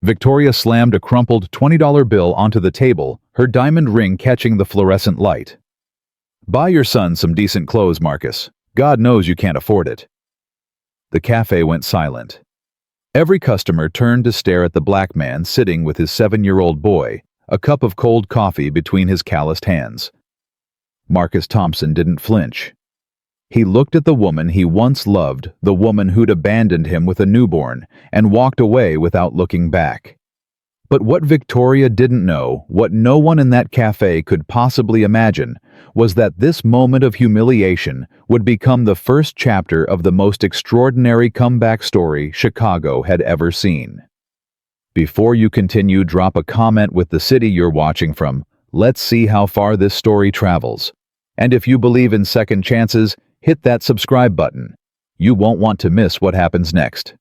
Victoria slammed a crumpled $20 bill onto the table, her diamond ring catching the fluorescent light. "Buy your son some decent clothes, Marcus. God knows you can't afford it." The cafe went silent. Every customer turned to stare at the black man sitting with his 7-year-old boy, a cup of cold coffee between his calloused hands. Marcus Thompson didn't flinch. He looked at the woman he once loved, the woman who'd abandoned him with a newborn, and walked away without looking back. But what Victoria didn't know, what no one in that cafe could possibly imagine, was that this moment of humiliation would become the first chapter of the most extraordinary comeback story Chicago had ever seen. Before you continue, drop a comment with the city you're watching from. Let's see how far this story travels. And if you believe in second chances, hit that subscribe button. You won't want to miss what happens next.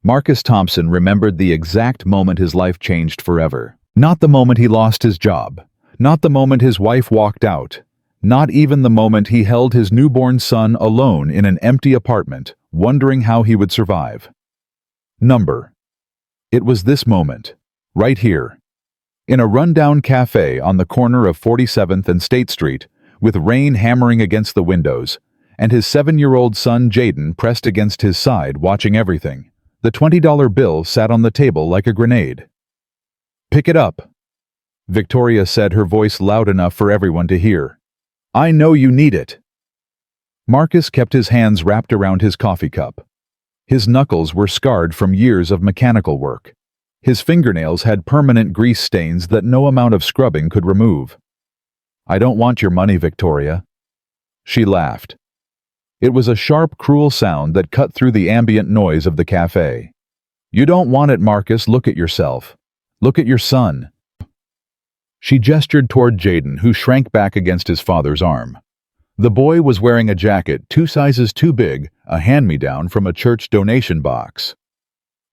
Marcus Thompson remembered the exact moment his life changed forever. Not the moment he lost his job. Not the moment his wife walked out. Not even the moment he held his newborn son alone in an empty apartment, wondering how he would survive. It was this moment, right here. In a rundown cafe on the corner of 47th and State Street, with rain hammering against the windows, and his 7-year-old son Jaden pressed against his side watching everything, the $20 bill sat on the table like a grenade. "Pick it up," Victoria said, her voice loud enough for everyone to hear. "I know you need it." Marcus kept his hands wrapped around his coffee cup. His knuckles were scarred from years of mechanical work. His fingernails had permanent grease stains that no amount of scrubbing could remove. "I don't want your money, Victoria." She laughed. It was a sharp, cruel sound that cut through the ambient noise of the cafe. "You don't want it, Marcus. Look at yourself. Look at your son." She gestured toward Jaden, who shrank back against his father's arm. The boy was wearing a jacket 2 sizes too big, a hand-me-down from a church donation box.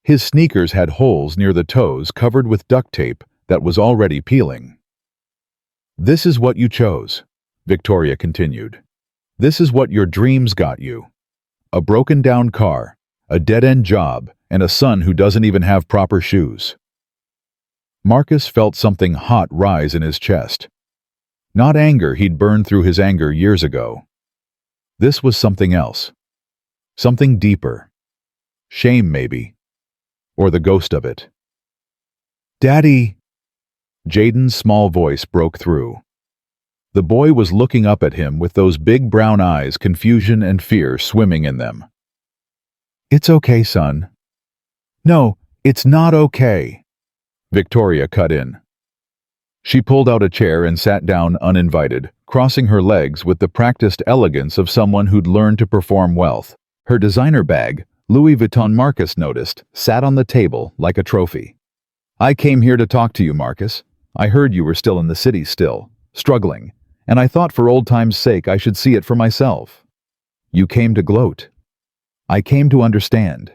His sneakers had holes near the toes covered with duct tape that was already peeling. "This is what you chose," Victoria continued. "This is what your dreams got you. A broken-down car, a dead-end job, and a son who doesn't even have proper shoes." Marcus felt something hot rise in his chest. Not anger, he'd burned through his anger years ago. This was something else. Something deeper. Shame, maybe. Or the ghost of it. "Daddy!" Jaden's small voice broke through. The boy was looking up at him with those big brown eyes, confusion and fear swimming in them. "It's okay, son." "No, it's not okay," Victoria cut in. She pulled out a chair and sat down uninvited, crossing her legs with the practiced elegance of someone who'd learned to perform wealth. Her designer bag, Louis Vuitton, Marcus noticed, sat on the table like a trophy. "I came here to talk to you, Marcus. I heard you were still in the city struggling, and I thought for old time's sake I should see it for myself." "You came to gloat." "I came to understand."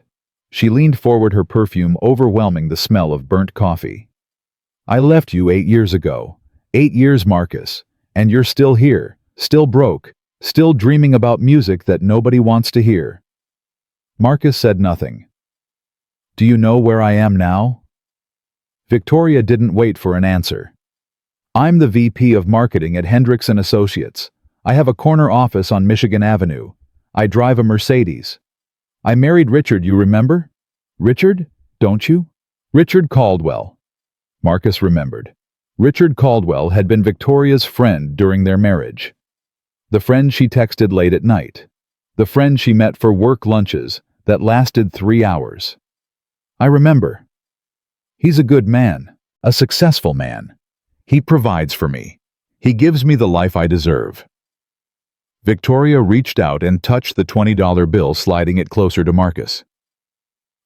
She leaned forward, her perfume overwhelming the smell of burnt coffee. "I left you 8 years ago. 8 years, Marcus, and you're still here, still broke, still dreaming about music that nobody wants to hear." Marcus said nothing. "Do you know where I am now?" Victoria didn't wait for an answer. "I'm the VP of Marketing at Hendricks & Associates. I have a corner office on Michigan Avenue. I drive a Mercedes. I married Richard, you remember? Richard, don't you? Richard Caldwell." Marcus remembered. Richard Caldwell had been Victoria's friend during their marriage. The friend she texted late at night. The friend she met for work lunches that lasted 3 hours. "I remember. He's a good man, a successful man. He provides for me. He gives me the life I deserve." Victoria reached out and touched the $20 bill, sliding it closer to Marcus.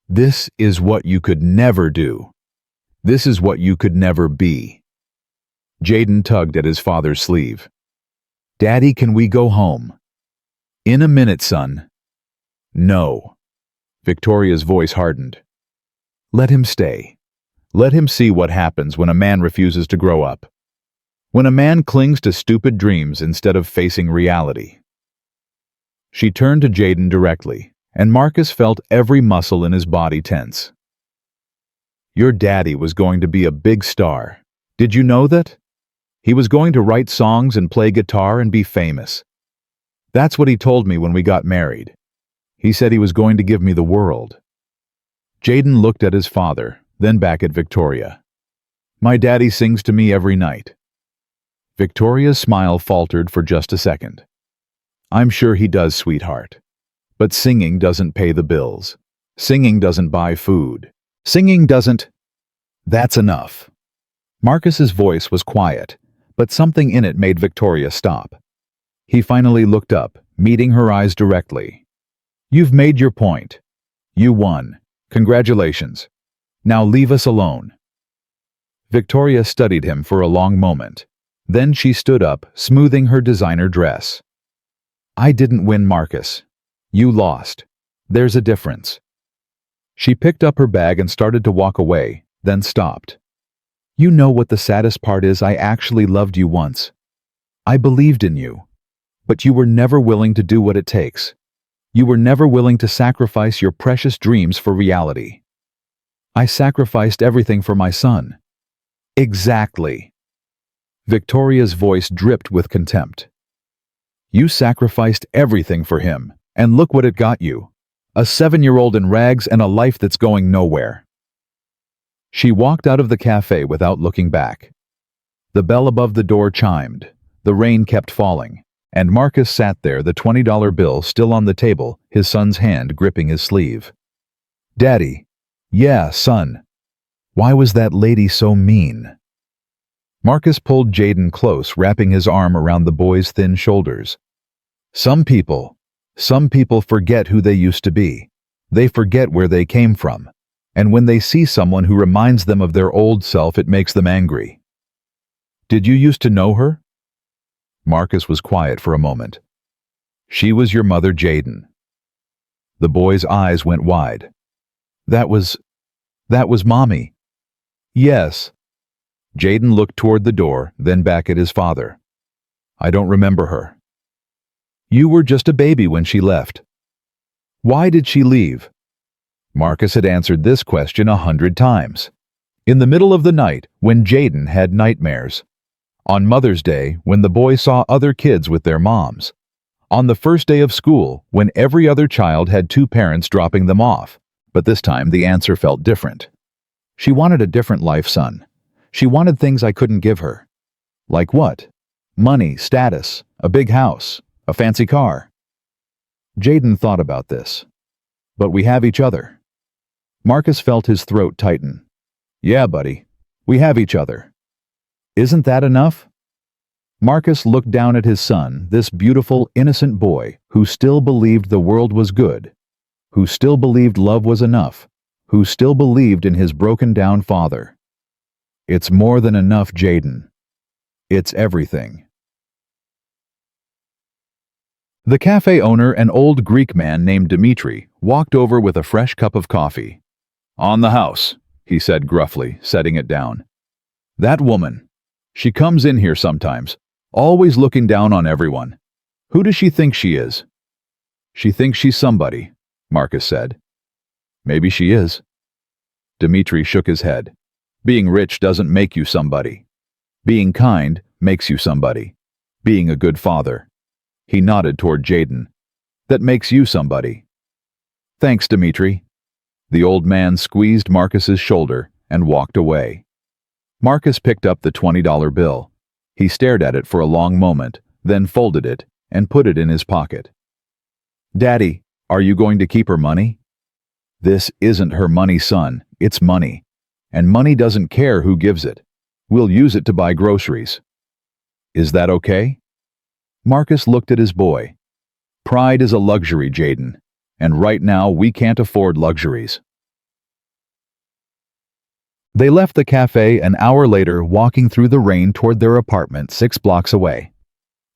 "This is what you could never do. This is what you could never be." Jaden tugged at his father's sleeve. "Daddy, can we go home?" "In a minute, son." "No." Victoria's voice hardened. "Let him stay. Let him see what happens when a man refuses to grow up. When a man clings to stupid dreams instead of facing reality." She turned to Jaden directly, and Marcus felt every muscle in his body tense. Your daddy was going to be a big star. Did you know that? He was going to write songs and play guitar and be famous. That's what he told me when we got married. He said he was going to give me the world. Jaden looked at his father, then back at Victoria. My daddy sings to me every night. Victoria's smile faltered for just a second. I'm sure he does, sweetheart. But singing doesn't pay the bills. Singing doesn't buy food. Singing doesn't... That's enough. Marcus's voice was quiet, but something in it made Victoria stop. He finally looked up, meeting her eyes directly. You've made your point. You won. Congratulations. Now leave us alone. Victoria studied him for a long moment. Then she stood up, smoothing her designer dress. I didn't win, Marcus. You lost. There's a difference. She picked up her bag and started to walk away, then stopped. You know what the saddest part is? I actually loved you once. I believed in you. But you were never willing to do what it takes. You were never willing to sacrifice your precious dreams for reality. I sacrificed everything for my son. Exactly. Victoria's voice dripped with contempt. You sacrificed everything for him, and look what it got you. A 7-year-old in rags and a life that's going nowhere. She walked out of the cafe without looking back. The bell above the door chimed, the rain kept falling, and Marcus sat there, the $20 bill still on the table, his son's hand gripping his sleeve. Daddy. Yeah, son. Why was that lady so mean? Marcus pulled Jaden close, wrapping his arm around the boy's thin shoulders. Some people forget who they used to be. They forget where they came from. And when they see someone who reminds them of their old self, it makes them angry. Did you used to know her? Marcus was quiet for a moment. She was your mother, Jaden. The boy's eyes went wide. That was Mommy. Yes. Jaden looked toward the door, then back at his father. I don't remember her. You were just a baby when she left. Why did she leave? Marcus had answered this question 100 times. In the middle of the night, when Jaden had nightmares. On Mother's Day, when the boy saw other kids with their moms. On the first day of school, when every other child had 2 parents dropping them off. But this time, the answer felt different. She wanted a different life, son. She wanted things I couldn't give her. Like what? Money, status, a big house, a fancy car. Jaden thought about this. But we have each other. Marcus felt his throat tighten. Yeah, buddy. We have each other. Isn't that enough? Marcus looked down at his son, this beautiful, innocent boy who still believed the world was good, who still believed love was enough, who still believed in his broken-down father. It's more than enough, Jaden. It's everything. The cafe owner, an old Greek man named Dmitri, walked over with a fresh cup of coffee. On the house, he said gruffly, setting it down. That woman. She comes in here sometimes, always looking down on everyone. Who does she think she is? She thinks she's somebody, Marcus said. Maybe she is. Dmitri shook his head. Being rich doesn't make you somebody. Being kind makes you somebody. Being a good father. He nodded toward Jaden. That makes you somebody. Thanks, Dmitri. The old man squeezed Marcus's shoulder and walked away. Marcus picked up the $20 bill. He stared at it for a long moment, then folded it and put it in his pocket. Daddy, are you going to keep her money? This isn't her money, son. It's money. And money doesn't care who gives it. We'll use it to buy groceries. Is that okay? Marcus looked at his boy. Pride is a luxury, Jaden. And right now we can't afford luxuries. They left the cafe an hour later, walking through the rain toward their apartment 6 blocks away.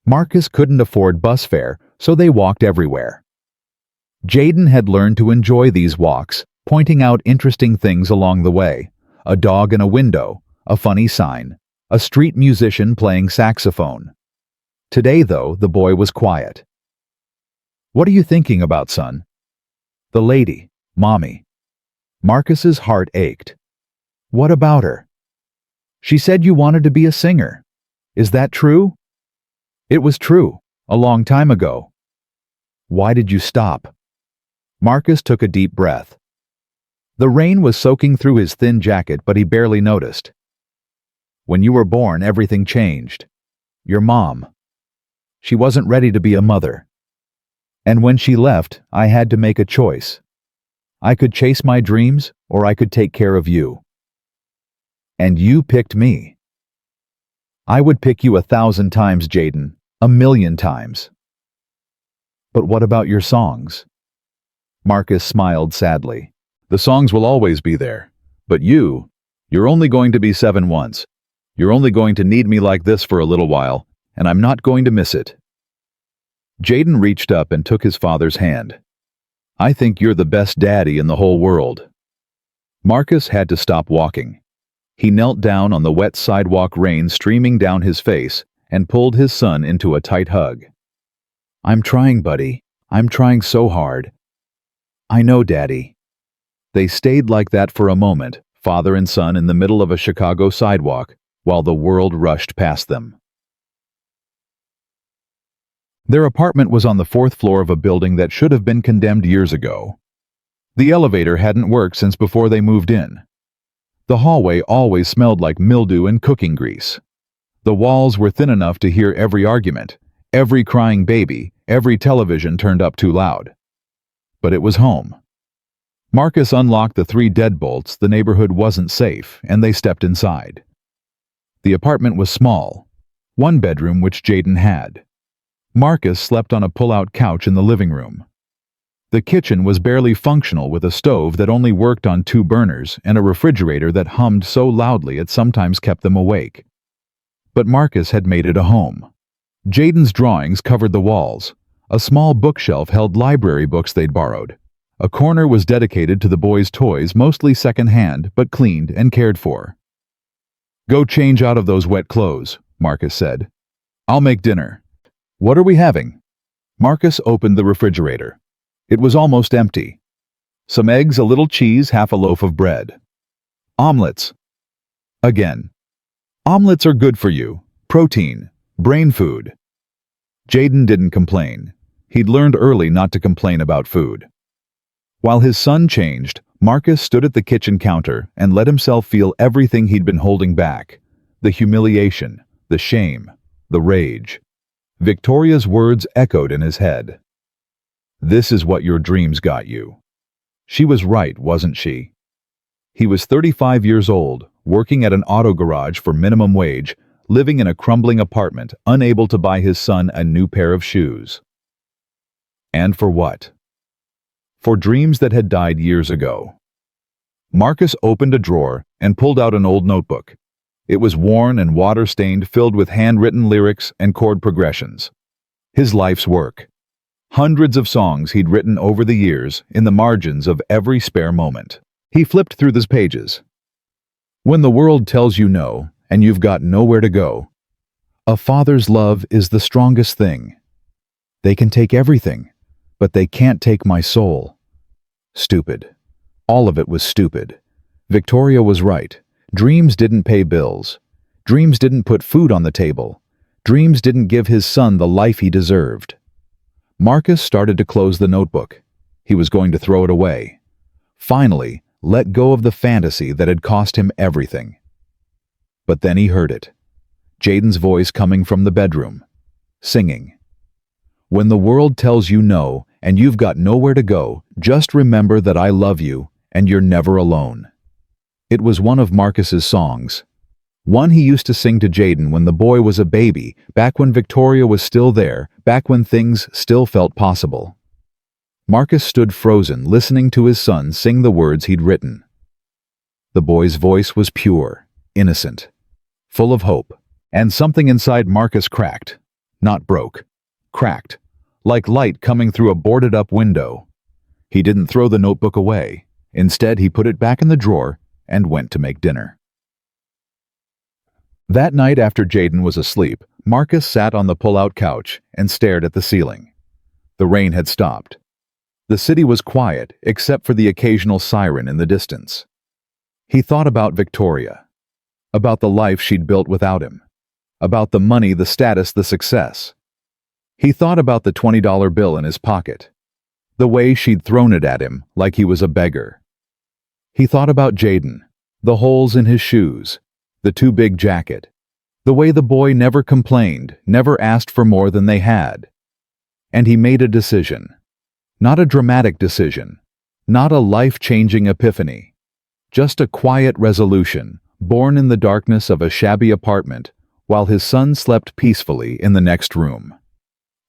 Marcus couldn't afford bus fare, so they walked everywhere. Jaden had learned to enjoy these walks, pointing out interesting things along the way. A dog in a window, a funny sign, a street musician playing saxophone. Today, though, the boy was quiet. What are you thinking about, son? The lady, Mommy. Marcus's heart ached. What about her? She said you wanted to be a singer. Is that true? It was true, a long time ago. Why did you stop? Marcus took a deep breath. The rain was soaking through his thin jacket, but he barely noticed. When you were born, everything changed. Your mom. She wasn't ready to be a mother. And when she left, I had to make a choice. I could chase my dreams, or I could take care of you. And you picked me. I would pick you 1,000 times, Jaden, 1,000,000 times. But what about your songs? Marcus smiled sadly. The songs will always be there. But you're only going to be 7 once. You're only going to need me like this for a little while, and I'm not going to miss it. Jaden reached up and took his father's hand. I think you're the best daddy in the whole world. Marcus had to stop walking. He knelt down on the wet sidewalk, rain streaming down his face, and pulled his son into a tight hug. I'm trying, buddy. I'm trying so hard. I know, Daddy. They stayed like that for a moment, father and son in the middle of a Chicago sidewalk, while the world rushed past them. Their apartment was on the 4th floor of a building that should have been condemned years ago. The elevator hadn't worked since before they moved in. The hallway always smelled like mildew and cooking grease. The walls were thin enough to hear every argument, every crying baby, every television turned up too loud. But it was home. Marcus unlocked the 3 deadbolts. The neighborhood wasn't safe, and they stepped inside. The apartment was small, 1 bedroom which Jaden had. Marcus slept on a pull-out couch in the living room. The kitchen was barely functional, with a stove that only worked on 2 burners and a refrigerator that hummed so loudly it sometimes kept them awake. But Marcus had made it a home. Jaden's drawings covered the walls. A small bookshelf held library books they'd borrowed. A corner was dedicated to the boys' toys, mostly second-hand, but cleaned and cared for. Go change out of those wet clothes, Marcus said. I'll make dinner. What are we having? Marcus opened the refrigerator. It was almost empty. Some eggs, a little cheese, half a loaf of bread. Omelets. Again. Omelets are good for you. Protein. Brain food. Jaden didn't complain. He'd learned early not to complain about food. While his son changed, Marcus stood at the kitchen counter and let himself feel everything he'd been holding back. The humiliation, the shame, the rage. Victoria's words echoed in his head. This is what your dreams got you. She was right, wasn't she? He was 35 years old, working at an auto garage for minimum wage, living in a crumbling apartment, unable to buy his son a new pair of shoes. And for what? For dreams that had died years ago. Marcus opened a drawer and pulled out an old notebook. It was worn and water-stained, filled with handwritten lyrics and chord progressions. His life's work. Hundreds of songs he'd written over the years in the margins of every spare moment. He flipped through those pages. When the world tells you no, and you've got nowhere to go, a father's love is the strongest thing. They can take everything, but they can't take my soul. Stupid. All of it was stupid. Victoria was right. Dreams didn't pay bills. Dreams didn't put food on the table. Dreams didn't give his son the life he deserved. Marcus started to close the notebook. He was going to throw it away. Finally, let go of the fantasy that had cost him everything. But then he heard it. Jaden's voice coming from the bedroom, singing. When the world tells you no, and you've got nowhere to go, just remember that I love you, and you're never alone. It was one of Marcus's songs. One he used to sing to Jaden when the boy was a baby, back when Victoria was still there, back when things still felt possible. Marcus stood frozen, listening to his son sing the words he'd written. The boy's voice was pure, innocent, full of hope, and something inside Marcus cracked, not broke, cracked, like light coming through a boarded-up window. He didn't throw the notebook away. Instead, he put it back in the drawer and went to make dinner. That night after Jaden was asleep, Marcus sat on the pull-out couch and stared at the ceiling. The rain had stopped. The city was quiet, except for the occasional siren in the distance. He thought about Victoria, about the life she'd built without him, about the money, the status, the success. He thought about the $20 bill in his pocket, the way she'd thrown it at him like he was a beggar. He thought about Jaden, the holes in his shoes, the too big jacket, the way the boy never complained, never asked for more than they had. And he made a decision. Not a dramatic decision, not a life-changing epiphany, just a quiet resolution, born in the darkness of a shabby apartment, while his son slept peacefully in the next room.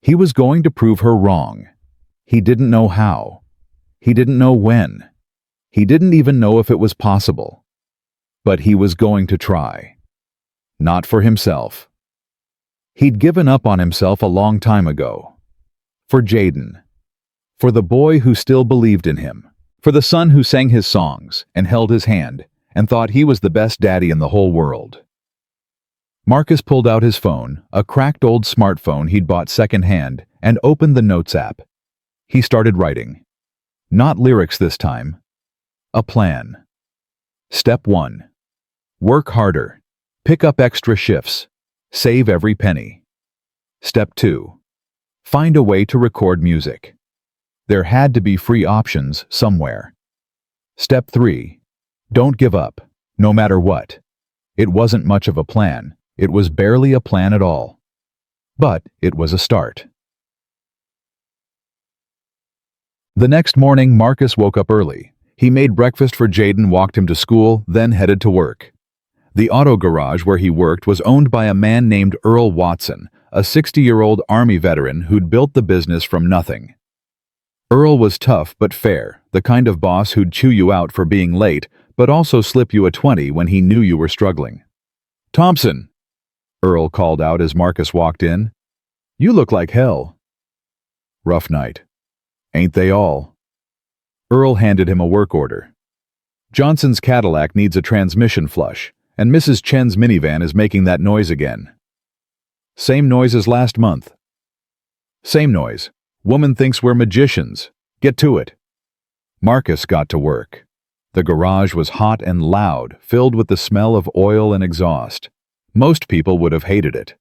He was going to prove her wrong. He didn't know how. He didn't know when. He didn't even know if it was possible. But he was going to try. Not for himself. He'd given up on himself a long time ago. For Jaden. For the boy who still believed in him. For the son who sang his songs and held his hand and thought he was the best daddy in the whole world. Marcus pulled out his phone, a cracked old smartphone he'd bought secondhand, and opened the Notes app. He started writing. Not lyrics this time. A plan. Step 1. Work harder. Pick up extra shifts. Save every penny. Step 2. Find a way to record music. There had to be free options somewhere. Step 3. Don't give up, no matter what. It wasn't much of a plan. It was barely a plan at all. But it was a start. The next morning, Marcus woke up early. He made breakfast for Jaden, walked him to school, then headed to work. The auto garage where he worked was owned by a man named Earl Watson, a 60-year-old Army veteran who'd built the business from nothing. Earl was tough but fair, the kind of boss who'd chew you out for being late, but also slip you a 20 when he knew you were struggling. "Thompson," Earl called out as Marcus walked in. "You look like hell." "Rough night. Ain't they all?" Earl handed him a work order. "Johnson's Cadillac needs a transmission flush, and Mrs. Chen's minivan is making that noise again." "Same noise as last month." "Same noise. Woman thinks we're magicians. Get to it." Marcus got to work. The garage was hot and loud, filled with the smell of oil and exhaust. Most people would have hated it.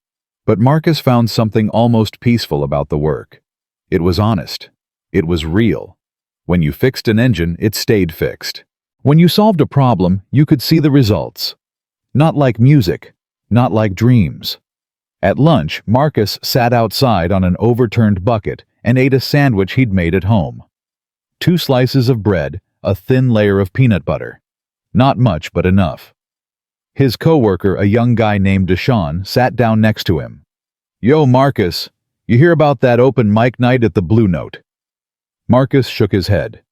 But Marcus found something almost peaceful about the work. It was honest. It was real. When you fixed an engine, it stayed fixed. When you solved a problem, you could see the results. Not like music, not like dreams. At lunch, Marcus sat outside on an overturned bucket and ate a sandwich he'd made at home. 2 slices of bread, a thin layer of peanut butter. Not much, but enough. His coworker, a young guy named Deshaun, sat down next to him. "Yo, Marcus, you hear about that open mic night at the Blue Note?" Marcus shook his head.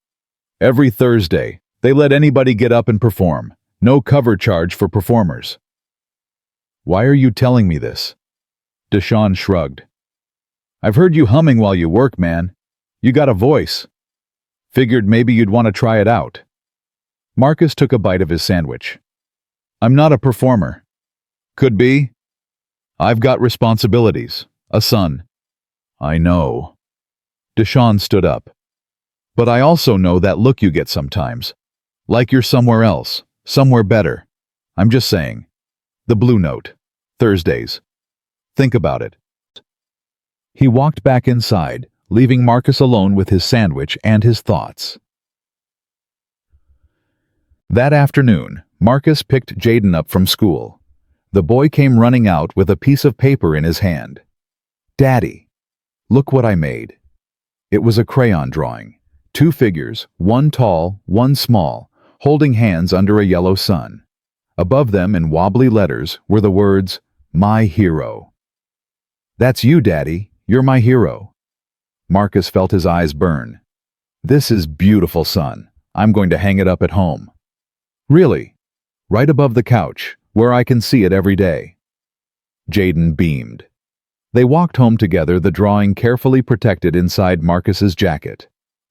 "Every Thursday, they let anybody get up and perform. No cover charge for performers." "Why are you telling me this?" Deshaun shrugged. "I've heard you humming while you work, man. You got a voice. Figured maybe you'd want to try it out." Marcus took a bite of his sandwich. "I'm not a performer." "Could be. I've got responsibilities. A son." "I know." Deshaun stood up. "But I also know that look you get sometimes. Like you're somewhere else, somewhere better. I'm just saying. The Blue Note. Thursdays. Think about it." He walked back inside, leaving Marcus alone with his sandwich and his thoughts. That afternoon, Marcus picked Jaden up from school. The boy came running out with a piece of paper in his hand. "Daddy, look what I made." It was a crayon drawing. 2 figures, one tall, one small, holding hands under a yellow sun. Above them, in wobbly letters, were the words, "My hero." "That's you, Daddy. You're my hero." Marcus felt his eyes burn. "This is beautiful, son. I'm going to hang it up at home." "Really? Right above the couch, where I can see it every day." Jaden beamed. They walked home together, the drawing carefully protected inside Marcus's jacket.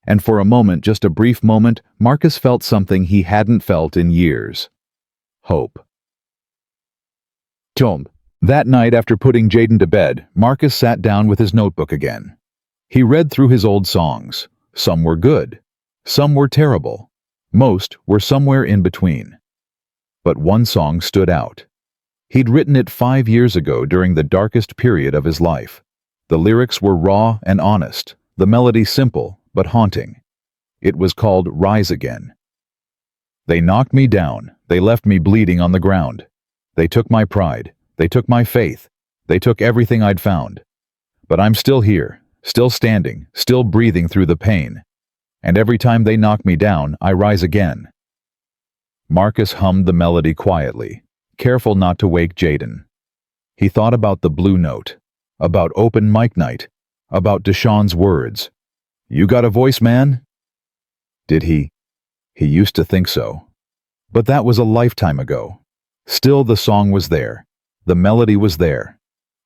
And for a moment, just a brief moment, Marcus felt something he hadn't felt in years. Hope. That night, after putting Jaden to bed, Marcus sat down with his notebook again. He read through his old songs. Some were good. Some were terrible. Most were somewhere in between. But one song stood out. He'd written it 5 years ago during the darkest period of his life. The lyrics were raw and honest, the melody simple but haunting. It was called Rise Again. They knocked me down, they left me bleeding on the ground. They took my pride, they took my faith, they took everything I'd found. But I'm still here, still standing, still breathing through the pain. And every time they knock me down, I rise again. Marcus hummed the melody quietly, careful not to wake Jaden. He thought about the blue note, about open mic night, about Deshaun's words. "You got a voice, man?" Did he? He used to think so. But that was a lifetime ago. Still, the song was there. The melody was there.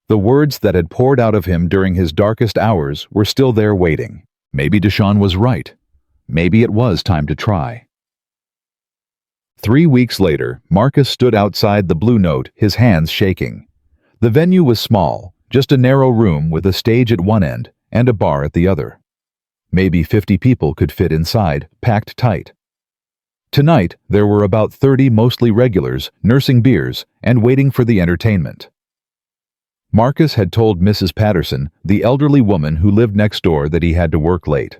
The words that had poured out of him during his darkest hours were still there waiting. Maybe Deshaun was right. Maybe it was time to try. 3 weeks later, Marcus stood outside the Blue Note, his hands shaking. The venue was small, just a narrow room with a stage at one end and a bar at the other. Maybe 50 people could fit inside, packed tight. Tonight, there were about 30 mostly regulars, nursing beers, and waiting for the entertainment. Marcus had told Mrs. Patterson, the elderly woman who lived next door, that he had to work late.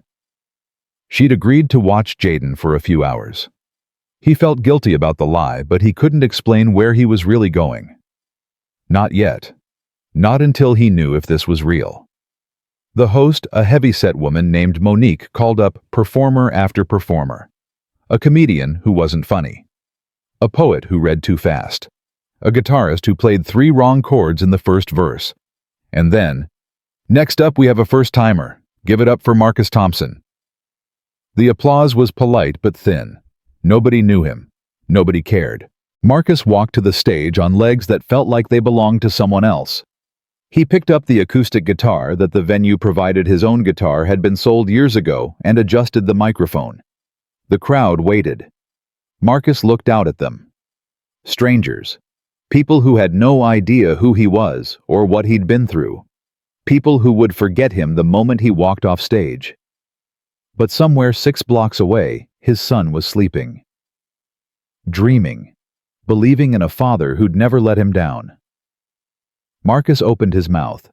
She'd agreed to watch Jaden for a few hours. He felt guilty about the lie, but he couldn't explain where he was really going. Not yet. Not until he knew if this was real. The host, a heavy-set woman named Monique, called up performer after performer. A comedian who wasn't funny. A poet who read too fast. A guitarist who played 3 wrong chords in the first verse. And then, "Next up we have a first-timer. Give it up for Marcus Thompson." The applause was polite but thin. Nobody knew him. Nobody cared. Marcus walked to the stage on legs that felt like they belonged to someone else. He picked up the acoustic guitar that the venue provided. His own guitar had been sold years ago, and adjusted the microphone. The crowd waited. Marcus looked out at them. Strangers. People who had no idea who he was or what he'd been through. People who would forget him the moment he walked off stage. But somewhere 6 blocks away, his son was sleeping. Dreaming. Believing in a father who'd never let him down. Marcus opened his mouth,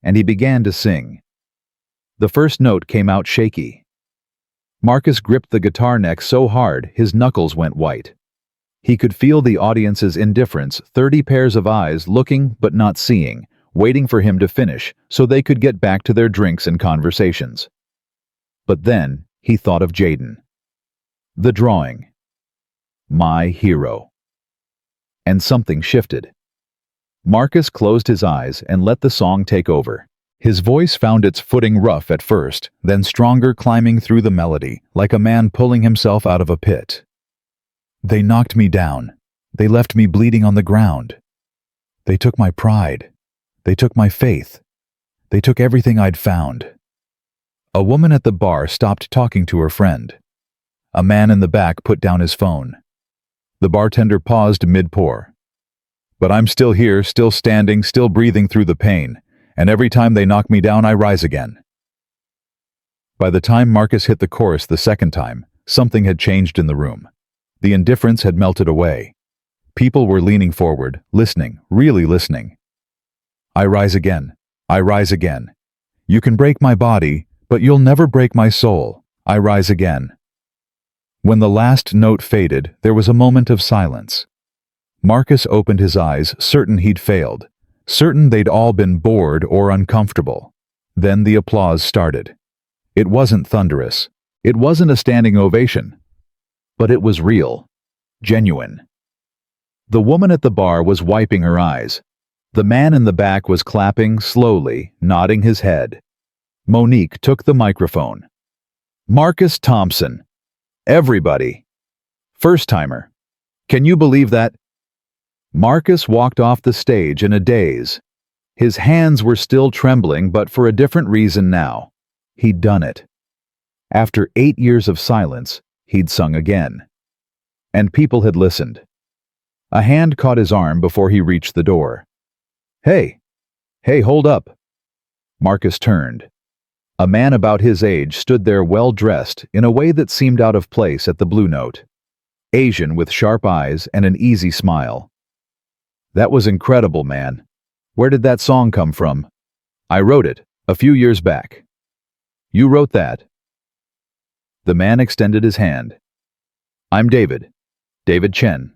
and he began to sing. The first note came out shaky. Marcus gripped the guitar neck so hard his knuckles went white. He could feel the audience's indifference, 30 pairs of eyes looking but not seeing, waiting for him to finish so they could get back to their drinks and conversations. But then he thought of Jaden. The drawing. My hero. And something shifted. Marcus closed his eyes and let the song take over. His voice found its footing rough at first, then stronger, climbing through the melody, like a man pulling himself out of a pit. They knocked me down. They left me bleeding on the ground. They took my pride. They took my faith. They took everything I'd found. A woman at the bar stopped talking to her friend. A man in the back put down his phone. The bartender paused mid-pour. But I'm still here, still standing, still breathing through the pain, and every time they knock me down, I rise again. By the time Marcus hit the chorus the second time, something had changed in the room. The indifference had melted away. People were leaning forward, listening, really listening. I rise again. I rise again. You can break my body, but you'll never break my soul. I rise again. When the last note faded, there was a moment of silence. Marcus opened his eyes, certain he'd failed, certain they'd all been bored or uncomfortable. Then the applause started. It wasn't thunderous. It wasn't a standing ovation. But it was real. Genuine. The woman at the bar was wiping her eyes. The man in the back was clapping slowly, nodding his head. Monique took the microphone. Marcus Thompson. Everybody. First-timer. Can you believe that? Marcus walked off the stage in a daze. His hands were still trembling, but for a different reason now. He'd done it. After 8 years of silence, he'd sung again. And people had listened. A hand caught his arm before he reached the door. Hey, hold up. Marcus turned. A man about his age stood there well-dressed in a way that seemed out of place at the Blue Note. Asian with sharp eyes and an easy smile. That was incredible, man. Where did that song come from? I wrote it, a few years back. You wrote that? The man extended his hand. I'm David. David Chen.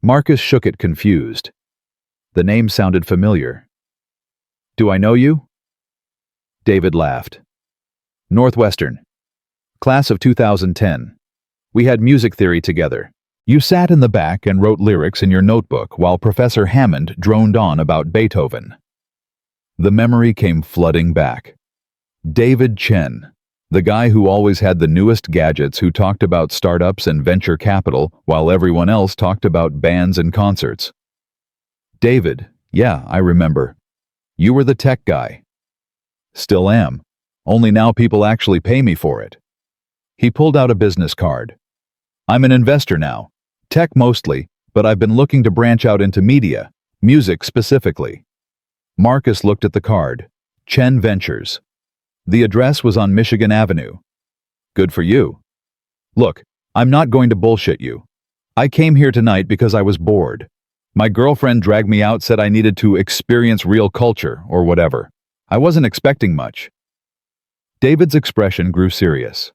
Marcus shook it confused. The name sounded familiar. Do I know you? David laughed. Northwestern. Class of 2010. We had music theory together. You sat in the back and wrote lyrics in your notebook while Professor Hammond droned on about Beethoven. The memory came flooding back. David Chen, the guy who always had the newest gadgets, who talked about startups and venture capital while everyone else talked about bands and concerts. David, yeah, I remember. You were the tech guy. Still am. Only now people actually pay me for it. He pulled out a business card. I'm an investor now. Tech mostly, but I've been looking to branch out into media, music specifically. Marcus looked at the card. Chen Ventures. The address was on Michigan Avenue. Good for you. Look, I'm not going to bullshit you. I came here tonight because I was bored. My girlfriend dragged me out, said I needed to experience real culture or whatever. I wasn't expecting much. David's expression grew serious.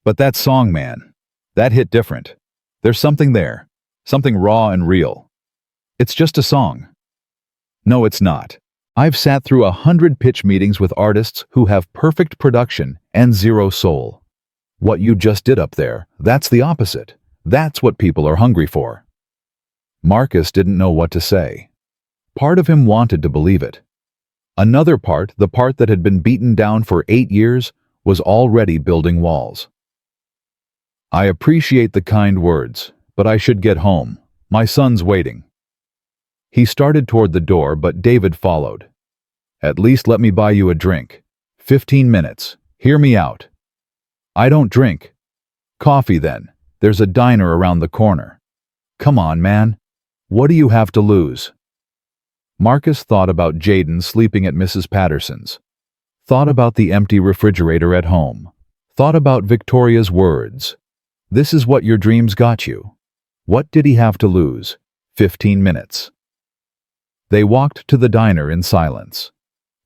But that song, man, that hit different. There's something there, something raw and real. It's just a song. No, it's not. I've sat through 100 pitch meetings with artists who have perfect production and zero soul. What you just did up there, that's the opposite. That's what people are hungry for. Marcus didn't know what to say. Part of him wanted to believe it. Another part, the part that had been beaten down for 8 years, was already building walls. I appreciate the kind words, but I should get home. My son's waiting. He started toward the door, but David followed. At least let me buy you a drink. 15 minutes. Hear me out. I don't drink. Coffee then. There's a diner around the corner. Come on, man. What do you have to lose? Marcus thought about Jaden sleeping at Mrs. Patterson's. Thought about the empty refrigerator at home. Thought about Victoria's words. This is what your dreams got you. What did he have to lose? 15 minutes. They walked to the diner in silence.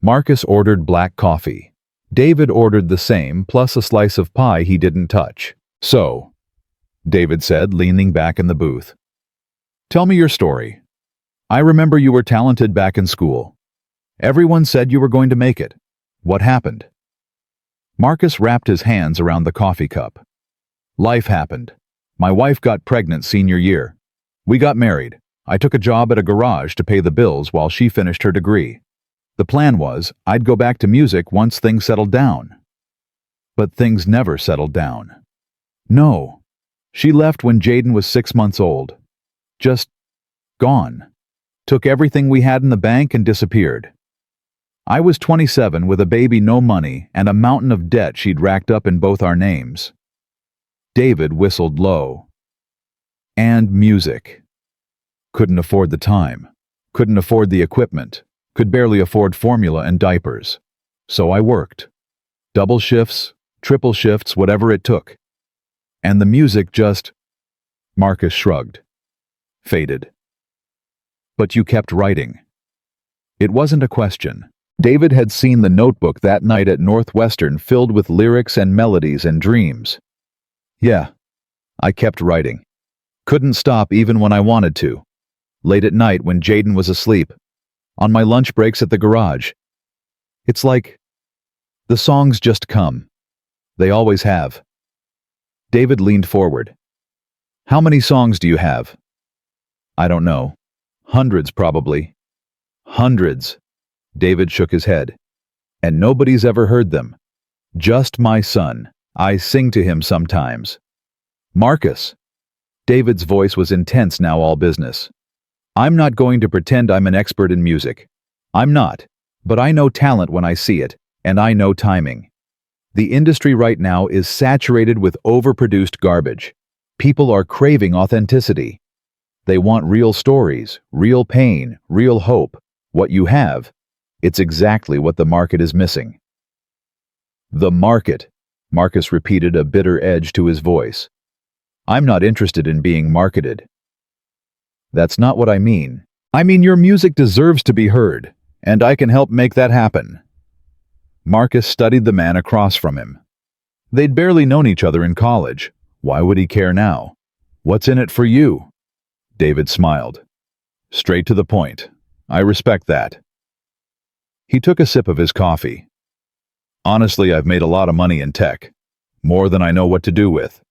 Marcus ordered black coffee. David ordered the same, plus a slice of pie he didn't touch. So, David said, leaning back in the booth. Tell me your story. I remember you were talented back in school. Everyone said you were going to make it. What happened? Marcus wrapped his hands around the coffee cup. Life happened. My wife got pregnant senior year. We got married. I took a job at a garage to pay the bills while she finished her degree. The plan was I'd go back to music once things settled down. But things never settled down. No. She left when Jaden was 6 months old. Just gone. Took everything we had in the bank and disappeared. I was 27 with a baby, no money, and a mountain of debt she'd racked up in both our names. David whistled low. And music. Couldn't afford the time. Couldn't afford the equipment. Could barely afford formula and diapers. So I worked. Double shifts, triple shifts, whatever it took. And the music just... Marcus shrugged. Faded. But you kept writing. It wasn't a question. David had seen the notebook that night at Northwestern filled with lyrics and melodies and dreams. Yeah, I kept writing. Couldn't stop even when I wanted to. Late at night when Jaden was asleep. On my lunch breaks at the garage. It's like the songs just come. They always have. David leaned forward. How many songs do you have? I don't know. Hundreds, probably. Hundreds. David shook his head. And nobody's ever heard them. Just my son. I sing to him sometimes. Marcus. David's voice was intense now, all business. I'm not going to pretend I'm an expert in music. I'm not. But I know talent when I see it, and I know timing. The industry right now is saturated with overproduced garbage. People are craving authenticity. They want real stories, real pain, real hope. What you have, it's exactly what the market is missing. The market, Marcus repeated, a bitter edge to his voice. I'm not interested in being marketed. That's not what I mean. I mean your music deserves to be heard, and I can help make that happen. Marcus studied the man across from him. They'd barely known each other in college. Why would he care now? What's in it for you? David smiled. Straight to the point. I respect that. He took a sip of his coffee. Honestly, I've made a lot of money in tech. More than I know what to do with.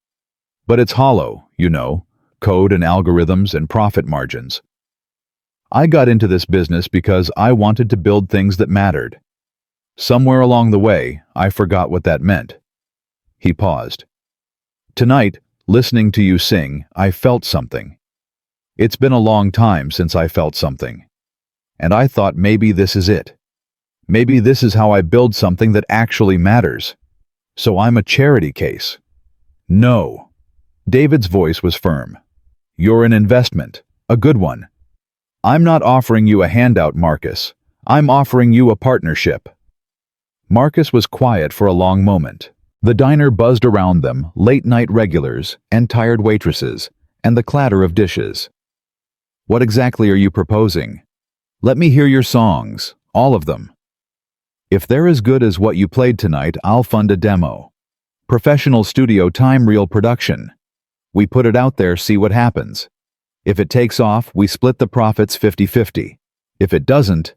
But it's hollow, you know, code and algorithms and profit margins. I got into this business because I wanted to build things that mattered. Somewhere along the way, I forgot what that meant. He paused. Tonight, listening to you sing, I felt something. It's been a long time since I felt something. And I thought maybe this is it. Maybe this is how I build something that actually matters. So I'm a charity case. No. David's voice was firm. You're an investment, a good one. I'm not offering you a handout, Marcus. I'm offering you a partnership. Marcus was quiet for a long moment. The diner buzzed around them, late-night regulars and tired waitresses, and the clatter of dishes. What exactly are you proposing? Let me hear your songs, all of them. If they're as good as what you played tonight, I'll fund a demo. Professional studio time reel production. We put it out there, see what happens. If it takes off, we split the profits 50-50. If it doesn't,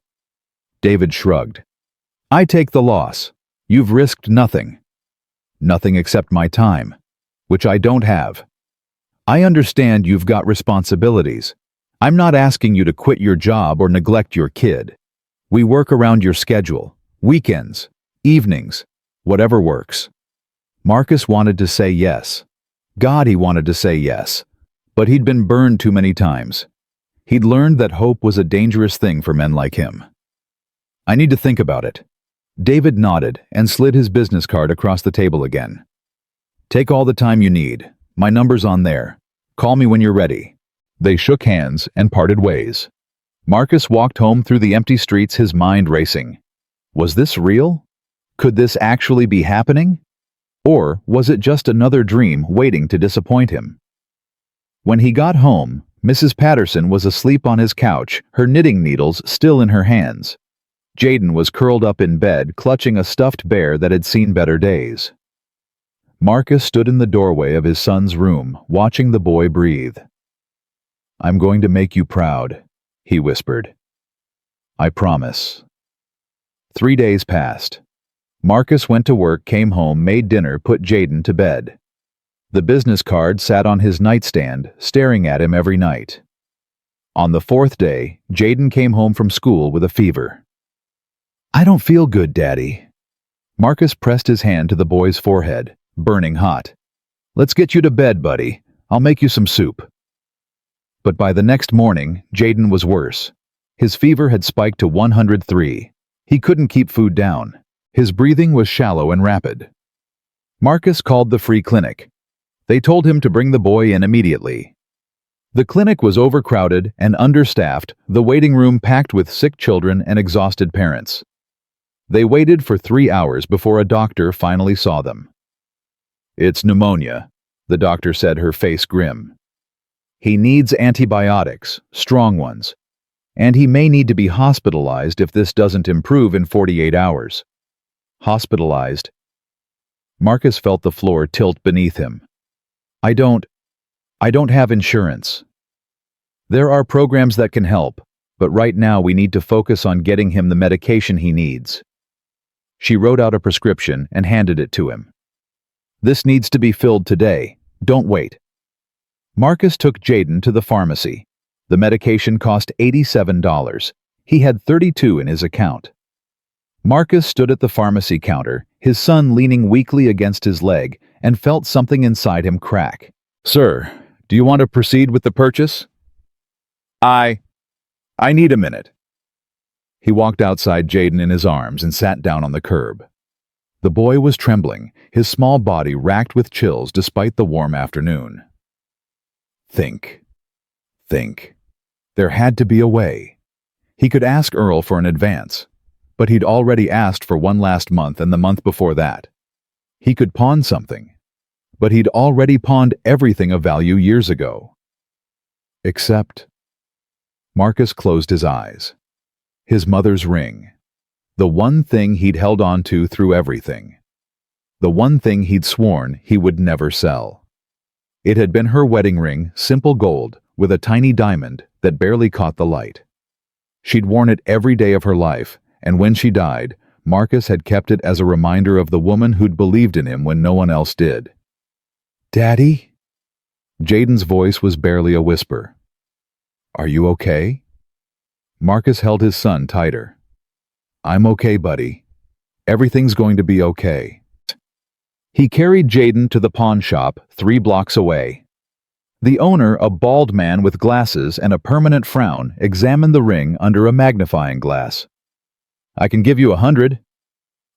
David shrugged. I take the loss. You've risked nothing. Nothing except my time, which I don't have. I understand you've got responsibilities. I'm not asking you to quit your job or neglect your kid. We work around your schedule, weekends, evenings, whatever works. Marcus wanted to say yes. God, he wanted to say yes. But he'd been burned too many times. He'd learned that hope was a dangerous thing for men like him. I need to think about it. David nodded and slid his business card across the table again. Take all the time you need. My number's on there. Call me when you're ready. They shook hands and parted ways. Marcus walked home through the empty streets, his mind racing. Was this real? Could this actually be happening? Or was it just another dream waiting to disappoint him? When he got home, Mrs. Patterson was asleep on his couch, her knitting needles still in her hands. Jaden was curled up in bed, clutching a stuffed bear that had seen better days. Marcus stood in the doorway of his son's room, watching the boy breathe. I'm going to make you proud, he whispered. I promise. 3 days passed. Marcus went to work, came home, made dinner, put Jaden to bed. The business card sat on his nightstand, staring at him every night. On the 4th day, Jaden came home from school with a fever. I don't feel good, Daddy. Marcus pressed his hand to the boy's forehead, burning hot. Let's get you to bed, buddy. I'll make you some soup. But by the next morning, Jaden was worse. His fever had spiked to 103. He couldn't keep food down. His breathing was shallow and rapid. Marcus called the free clinic. They told him to bring the boy in immediately. The clinic was overcrowded and understaffed, the waiting room packed with sick children and exhausted parents. They waited for 3 hours before a doctor finally saw them. It's pneumonia, the doctor said, her face grim. He needs antibiotics, strong ones, and he may need to be hospitalized if this doesn't improve in 48 hours. Hospitalized. Marcus felt the floor tilt beneath him. I don't have insurance. There are programs that can help, but right now we need to focus on getting him the medication he needs. She wrote out a prescription and handed it to him. This needs to be filled today. Don't wait. Marcus took Jaden to the pharmacy. The medication cost $87. He had $32 in his account. Marcus stood at the pharmacy counter, his son leaning weakly against his leg, and felt something inside him crack. Sir, do you want to proceed with the purchase? I need a minute. He walked outside Jaden in his arms and sat down on the curb. The boy was trembling, his small body racked with chills despite the warm afternoon. Think. There had to be a way. He could ask Earl for an advance, but he'd already asked for one last month and the month before that. He could pawn something. but he'd already pawned everything of value years ago. Except... Marcus closed his eyes. His mother's ring. The one thing he'd held on to through everything. The one thing he'd sworn he would never sell. It had been her wedding ring, simple gold, with a tiny diamond that barely caught the light. She'd worn it every day of her life, and when she died, Marcus had kept it as a reminder of the woman who'd believed in him when no one else did. "Daddy?" Jaden's voice was barely a whisper. "Are you okay?" Marcus held his son tighter. "I'm okay, buddy. Everything's going to be okay." He carried Jaden to the pawn shop 3 blocks away. The owner, a bald man with glasses and a permanent frown, examined the ring under a magnifying glass. "I can give you 100.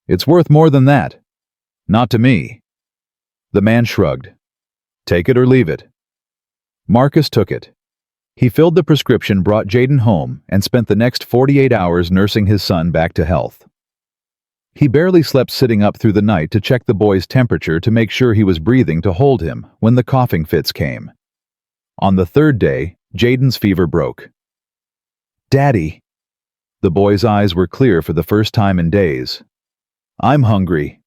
It's worth more than that. Not to me." The man shrugged. "Take it or leave it." Marcus took it. He filled the prescription, brought Jaden home, and spent the next 48 hours nursing his son back to health. He barely slept, sitting up through the night to check the boy's temperature to make sure he was breathing, to hold him when the coughing fits came. On the 3rd day, Jaden's fever broke. "Daddy." The boy's eyes were clear for the first time in days. "I'm hungry."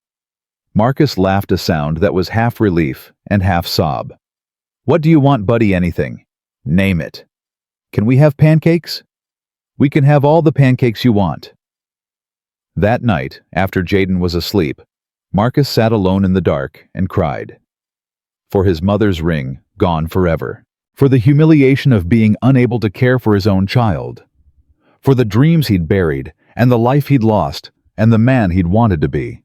Marcus laughed, a sound that was half relief and half sob. "What do you want, buddy? Anything. Name it. Can we have pancakes? We can have all the pancakes you want." That night, after Jaden was asleep, Marcus sat alone in the dark and cried. For his mother's ring, gone forever. For the humiliation of being unable to care for his own child. For the dreams he'd buried, and the life he'd lost, and the man he'd wanted to be.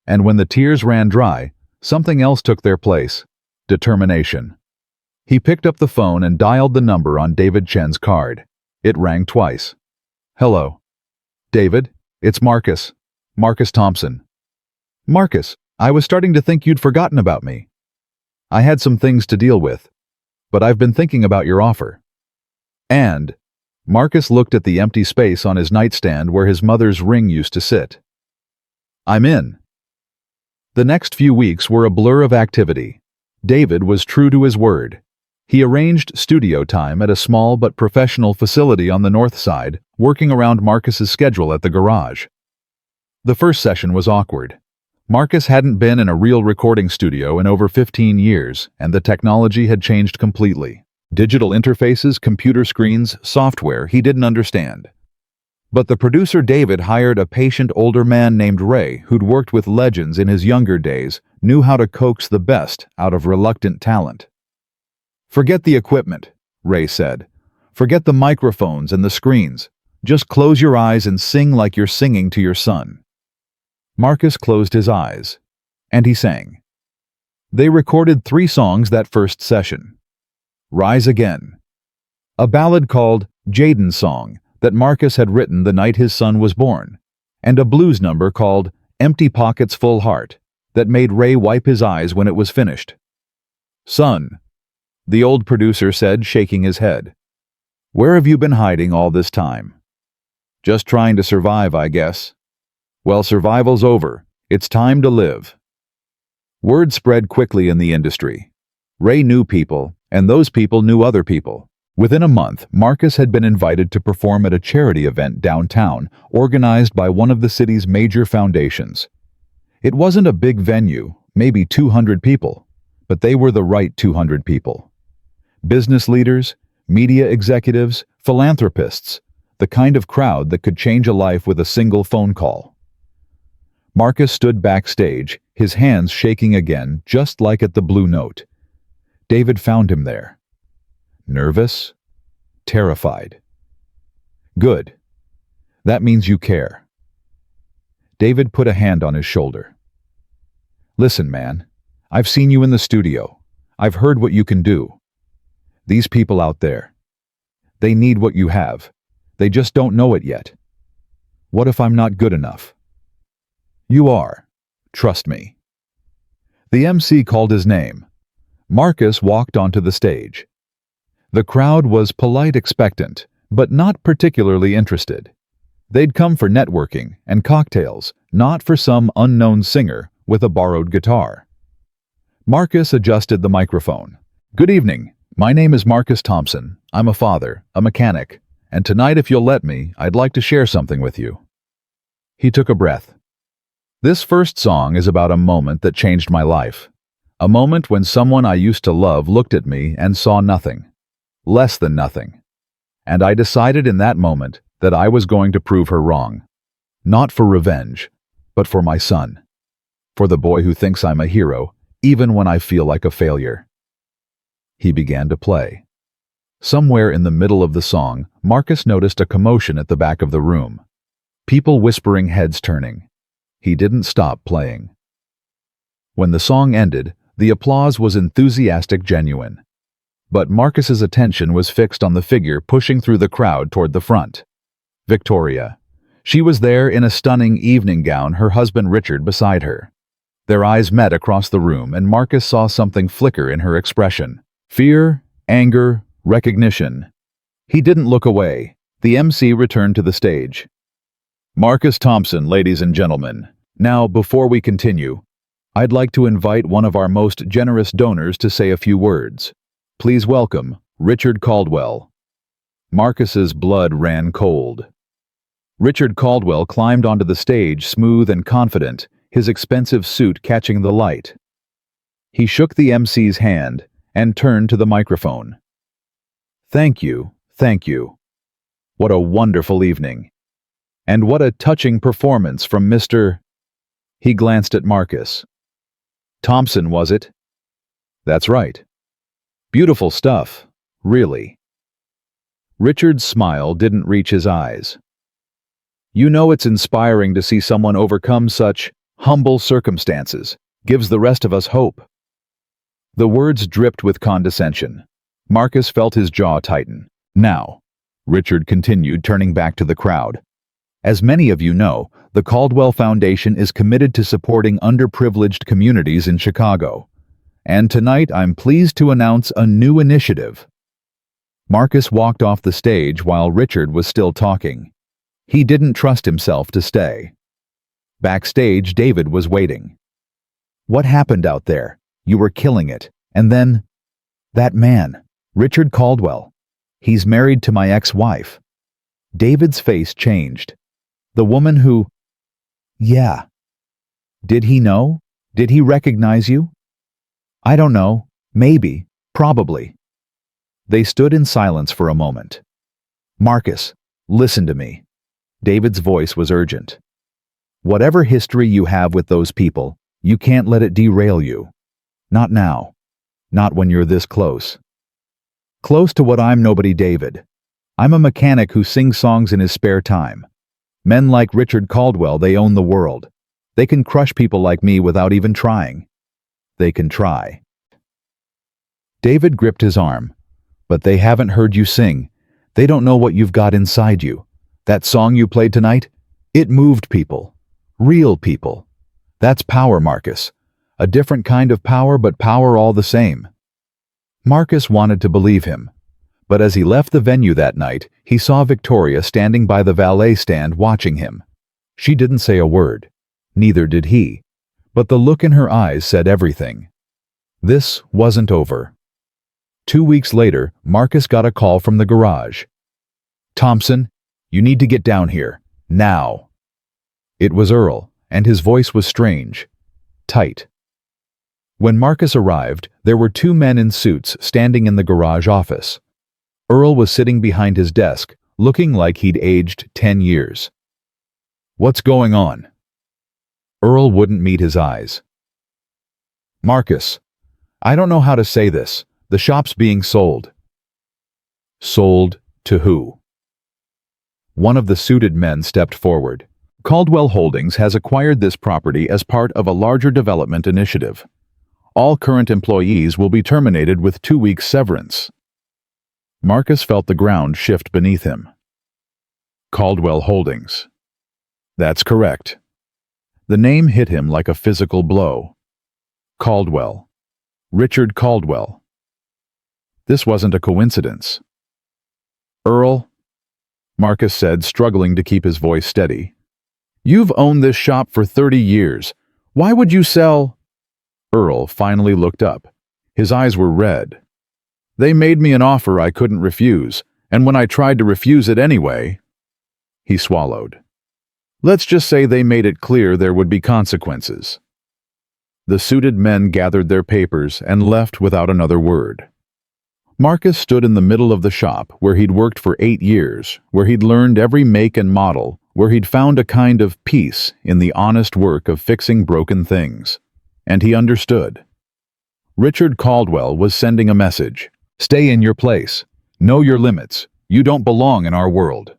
And when the tears ran dry, something else took their place: determination. He picked up the phone and dialed the number on David Chen's card. It rang twice. "Hello. David, it's Marcus. Marcus Thompson." "Marcus, I was starting to think you'd forgotten about me. I had some things to deal with, but I've been thinking about your offer." And Marcus looked at the empty space on his nightstand where his mother's ring used to sit. "I'm in." The next few weeks were a blur of activity. David was true to his word. He arranged studio time at a small but professional facility on the north side, working around Marcus's schedule at the garage. The first session was awkward. Marcus hadn't been in a real recording studio in over 15 years, and the technology had changed completely. Digital interfaces, computer screens, software he didn't understand. But the producer David hired a patient older man named Ray, who'd worked with legends in his younger days, knew how to coax the best out of reluctant talent. "Forget the equipment," Ray said. "Forget the microphones and the screens. Just close your eyes and sing like you're singing to your son." Marcus closed his eyes, and he sang. They recorded 3 songs that first session. "Rise Again," a ballad called Jaden's Song that Marcus had written the night his son was born, and a blues number called Empty Pockets Full Heart that made Ray wipe his eyes when it was finished. "Son," the old producer said, shaking his head, "where have you been hiding all this time?" "Just trying to survive, I guess." "Well, survival's over. It's time to live." Word spread quickly in the industry. Ray knew people, and those people knew other people. Within a month, Marcus had been invited to perform at a charity event downtown, organized by one of the city's major foundations. It wasn't a big venue, maybe 200 people, but they were the right 200 people. Business leaders, media executives, philanthropists, the kind of crowd that could change a life with a single phone call. Marcus stood backstage, his hands shaking again, just like at the Blue Note. David found him there. Nervous? Terrified. "Good. That means you care." David put a hand on his shoulder. "Listen, man, I've seen you in the studio. I've heard what you can do. These people out there, they need what you have. They just don't know it yet. What if I'm not good enough?" "You are. Trust me." The MC called his name. Marcus walked onto the stage. The crowd was polite, expectant, but not particularly interested. They'd come for networking and cocktails, not for some unknown singer with a borrowed guitar. Marcus adjusted the microphone. Good evening. My name is Marcus Thompson. I'm a father, a mechanic, and tonight, if you'll let me, I'd like to share something with you. He took a breath. This first song is about a moment that changed my life. A moment when someone I used to love looked at me and saw nothing. Less than nothing. And I decided in that moment that I was going to prove her wrong. Not for revenge, but for my son. For the boy who thinks I'm a hero, even when I feel like a failure. He began to play. Somewhere in the middle of the song, Marcus noticed a commotion at the back of the room. People whispering, heads turning. He didn't stop playing. When the song ended, the applause was enthusiastic, genuine. But Marcus's attention was fixed on the figure pushing through the crowd toward the front. Victoria. She was there in a stunning evening gown, her husband Richard beside her. Their eyes met across the room, and Marcus saw something flicker in her expression. Fear, anger, recognition. He didn't look away. The MC returned to the stage. Marcus Thompson, ladies and gentlemen. Now, before we continue, I'd like to invite one of our most generous donors to say a few words. Please welcome Richard Caldwell. Marcus's blood ran cold. Richard Caldwell climbed onto the stage, smooth and confident, his expensive suit catching the light. He shook the MC's hand and turned to the microphone. Thank you, thank you. What a wonderful evening. And what a touching performance from Mr. He glanced at Marcus. Thompson, was it? That's right. Beautiful stuff, really. Richard's smile didn't reach his eyes. You know, it's inspiring to see someone overcome such humble circumstances. Gives the rest of us hope. The words dripped with condescension. Marcus felt his jaw tighten. Now, Richard continued, turning back to the crowd. As many of you know, the Caldwell Foundation is committed to supporting underprivileged communities in Chicago. And tonight I'm pleased to announce a new initiative. Marcus walked off the stage while Richard was still talking. He didn't trust himself to stay. Backstage, David was waiting. What happened out there? You were killing it. And then, that man, Richard Caldwell. He's married to my ex-wife. David's face changed. The woman who... Yeah. Did he know? Did he recognize you? I don't know. Maybe. Probably. They stood in silence for a moment. Marcus, listen to me. David's voice was urgent. Whatever history you have with those people, you can't let it derail you. Not now. Not when you're this close. Close to what I'm nobody, David. I'm a mechanic who sings songs in his spare time. Men like Richard Caldwell, they own the world. They can crush people like me without even trying. They can try. David gripped his arm. But they haven't heard you sing. They don't know what you've got inside you. That song you played tonight, it moved people. Real people. That's power, Marcus. A different kind of power, but power all the same. Marcus wanted to believe him. But as he left the venue that night, he saw Victoria standing by the valet stand watching him. She didn't say a word. Neither did he. But the look in her eyes said everything. This wasn't over. 2 weeks later, Marcus got a call from the garage. Thompson, you need to get down here. Now. It was Earl, and his voice was strange. Tight. When Marcus arrived, there were 2 men in suits standing in the garage office. Earl was sitting behind his desk, looking like he'd aged 10 years. What's going on? Earl wouldn't meet his eyes. Marcus, I don't know how to say this. The shop's being sold. Sold to who? One of the suited men stepped forward. Caldwell Holdings has acquired this property as part of a larger development initiative. All current employees will be terminated with 2 weeks severance. Marcus felt the ground shift beneath him. Caldwell Holdings. That's correct. The name hit him like a physical blow. Caldwell. Richard Caldwell. This wasn't a coincidence. Earl, Marcus said, struggling to keep his voice steady. You've owned this shop for 30 years. Why would you sell? Earl finally looked up. His eyes were red. "They made me an offer I couldn't refuse, and when I tried to refuse it anyway..." He swallowed. "Let's just say they made it clear there would be consequences." The suited men gathered their papers and left without another word. Marcus stood in the middle of the shop where he'd worked for 8 years, where he'd learned every make and model, where he'd found a kind of peace in the honest work of fixing broken things. And he understood. Richard Caldwell was sending a message. "Stay in your place. Know your limits. You don't belong in our world."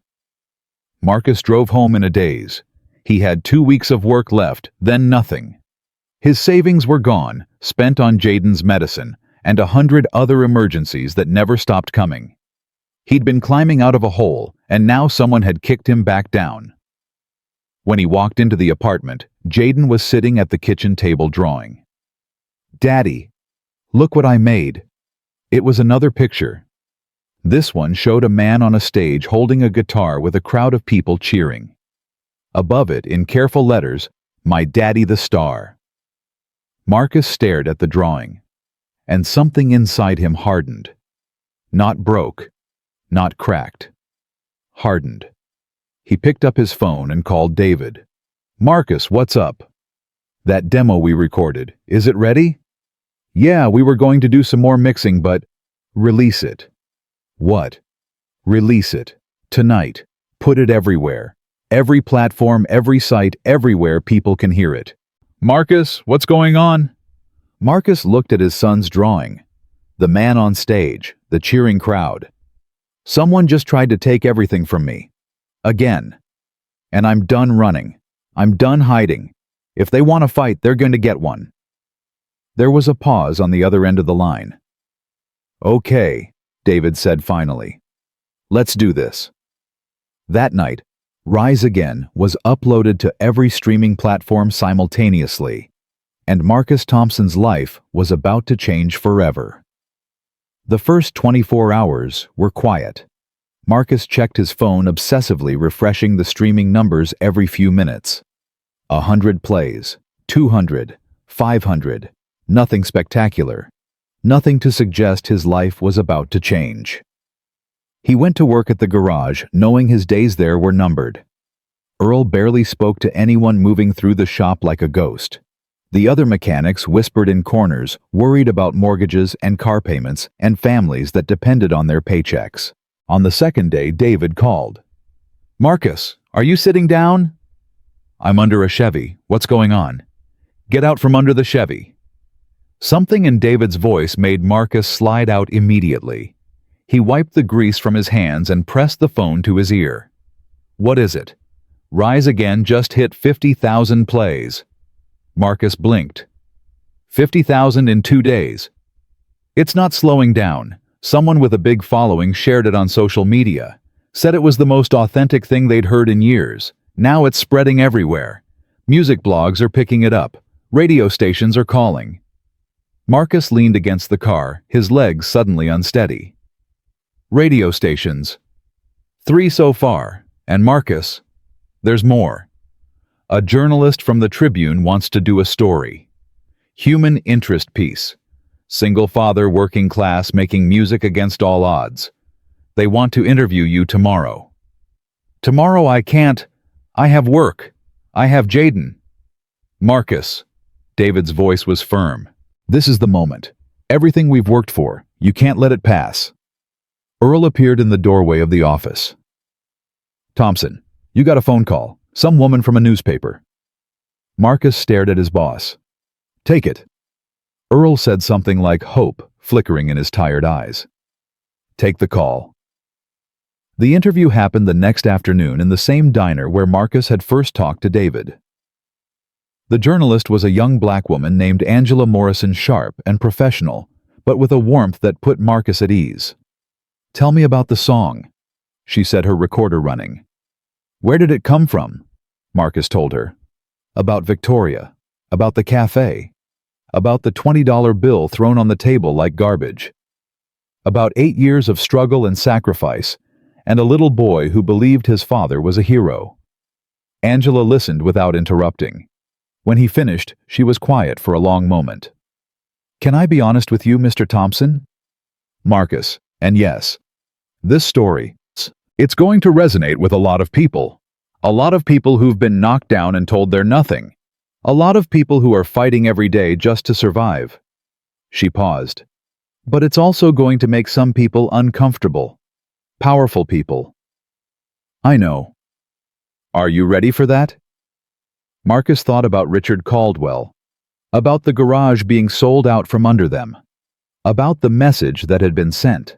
Marcus drove home in a daze. He had 2 weeks of work left, then nothing. His savings were gone, spent on Jaden's medicine, and 100 other emergencies that never stopped coming. He'd been climbing out of a hole, and now someone had kicked him back down. When he walked into the apartment, Jaden was sitting at the kitchen table drawing. "Daddy, look what I made." It was another picture. This one showed a man on a stage holding a guitar with a crowd of people cheering. Above it, in careful letters, "My Daddy the Star." Marcus stared at the drawing, and something inside him hardened. Not broke, not cracked. Hardened. He picked up his phone and called David. "Marcus, what's up?" "That demo we recorded, is it ready?" "Yeah, we were going to do some more mixing, but..." "Release it." "What?" "Release it. Tonight. Put it everywhere. Every platform, every site, everywhere people can hear it." "Marcus, what's going on?" Marcus looked at his son's drawing. The man on stage, the cheering crowd. "Someone just tried to take everything from me. Again. And I'm done running. I'm done hiding. If they want to fight, they're going to get one." There was a pause on the other end of the line. "Okay," David said finally. "Let's do this." That night, Rise Again was uploaded to every streaming platform simultaneously, and Marcus Thompson's life was about to change forever. The first 24 hours were quiet. Marcus checked his phone obsessively, refreshing the streaming numbers every few minutes. 100 plays, 200, 500, nothing spectacular, nothing to suggest his life was about to change. He went to work at the garage, knowing his days there were numbered. Earl barely spoke to anyone moving through the shop like a ghost. The other mechanics whispered in corners, worried about mortgages and car payments and families that depended on their paychecks. On the second day, David called. "Marcus, are you sitting down?" "I'm under a Chevy. What's going on?" "Get out from under the Chevy." Something in David's voice made Marcus slide out immediately. He wiped the grease from his hands and pressed the phone to his ear. "What is it?" "Rise Again just hit 50,000 plays." Marcus blinked. 50,000 in 2 days. It's not slowing down. Someone with a big following shared it on social media. Said it was the most authentic thing they'd heard in years. Now it's spreading everywhere. Music blogs are picking it up. Radio stations are calling. Marcus leaned against the car, his legs suddenly unsteady. Radio stations. 3 so far. And Marcus, there's more. A journalist from the Tribune wants to do a story. Human interest piece. Single father, working class, making music against all odds. They want to interview you tomorrow. Tomorrow I can't. I have work. I have Jaden. Marcus. David's voice was firm. This is the moment. Everything we've worked for. You can't let it pass. Earl appeared in the doorway of the office. "Thompson, you got a phone call. Some woman from a newspaper." Marcus stared at his boss. "Take it." Earl said something like hope flickering in his tired eyes. "Take the call." The interview happened the next afternoon in the same diner where Marcus had first talked to David. The journalist was a young black woman named Angela Morrison, sharp and professional, but with a warmth that put Marcus at ease. "Tell me about the song," she said, her recorder running. "Where did it come from?" Marcus told her. About Victoria, about the cafe, about the $20 bill thrown on the table like garbage, about 8 years of struggle and sacrifice, and a little boy who believed his father was a hero. Angela listened without interrupting. When he finished, she was quiet for a long moment. Can I be honest with you, Mr. Thompson? Marcus, and yes, this story, it's going to resonate with a lot of people. A lot of people who've been knocked down and told they're nothing. A lot of people who are fighting every day just to survive. She paused. But it's also going to make some people uncomfortable. Powerful people. I know. Are you ready for that? Marcus thought about Richard Caldwell, about the garage being sold out from under them, about the message that had been sent.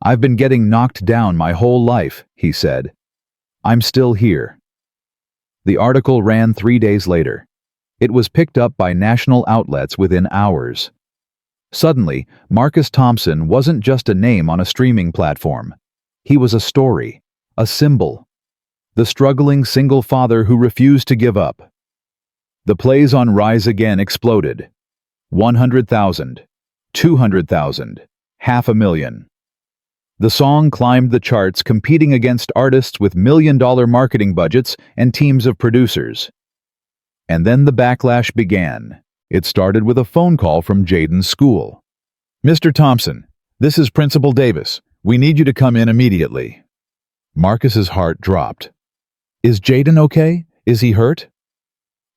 I've been getting knocked down my whole life, he said. I'm still here. The article ran 3 days later. It was picked up by national outlets within hours. Suddenly, Marcus Thompson wasn't just a name on a streaming platform. He was a story, a symbol. The struggling single father who refused to give up. The plays on Rise Again exploded. 100,000, 200,000, 500,000. The song climbed the charts, competing against artists with million-dollar marketing budgets and teams of producers. And then the backlash began. It started with a phone call from Jaden's school. Mr. Thompson, this is Principal Davis. We need you to come in immediately. Marcus's heart dropped. Is Jaden okay? Is he hurt?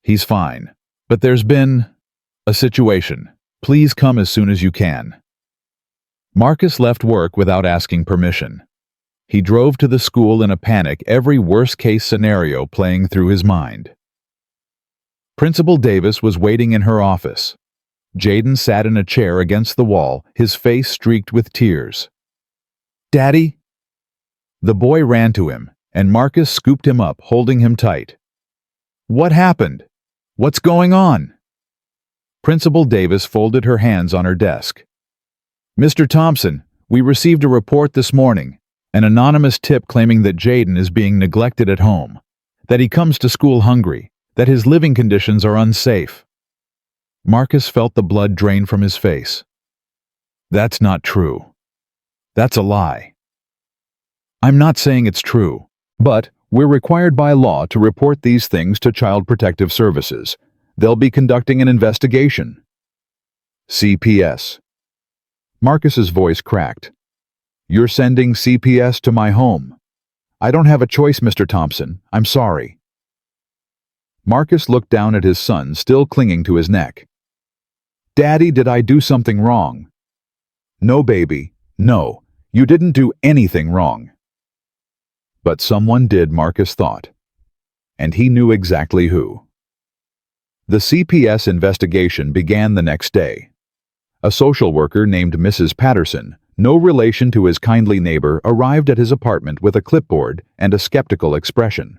He's fine. But there's been a situation. Please come as soon as you can. Marcus left work without asking permission. He drove to the school in a panic, every worst-case scenario playing through his mind. Principal Davis was waiting in her office. Jaden sat in a chair against the wall, his face streaked with tears. Daddy? The boy ran to him, and Marcus scooped him up, holding him tight. What happened? What's going on? Principal Davis folded her hands on her desk. Mr. Thompson, we received a report this morning, an anonymous tip claiming that Jaden is being neglected at home, that he comes to school hungry, that his living conditions are unsafe. Marcus felt the blood drain from his face. That's not true. That's a lie. I'm not saying it's true, but we're required by law to report these things to Child Protective Services. They'll be conducting an investigation. CPS. Marcus's voice cracked. You're sending CPS to my home. I don't have a choice, Mr. Thompson. I'm sorry. Marcus looked down at his son, still clinging to his neck. Daddy, did I do something wrong? No, baby. No, you didn't do anything wrong. But someone did, Marcus thought. And he knew exactly who. The CPS investigation began the next day. A social worker named Mrs. Patterson, no relation to his kindly neighbor, arrived at his apartment with a clipboard and a skeptical expression.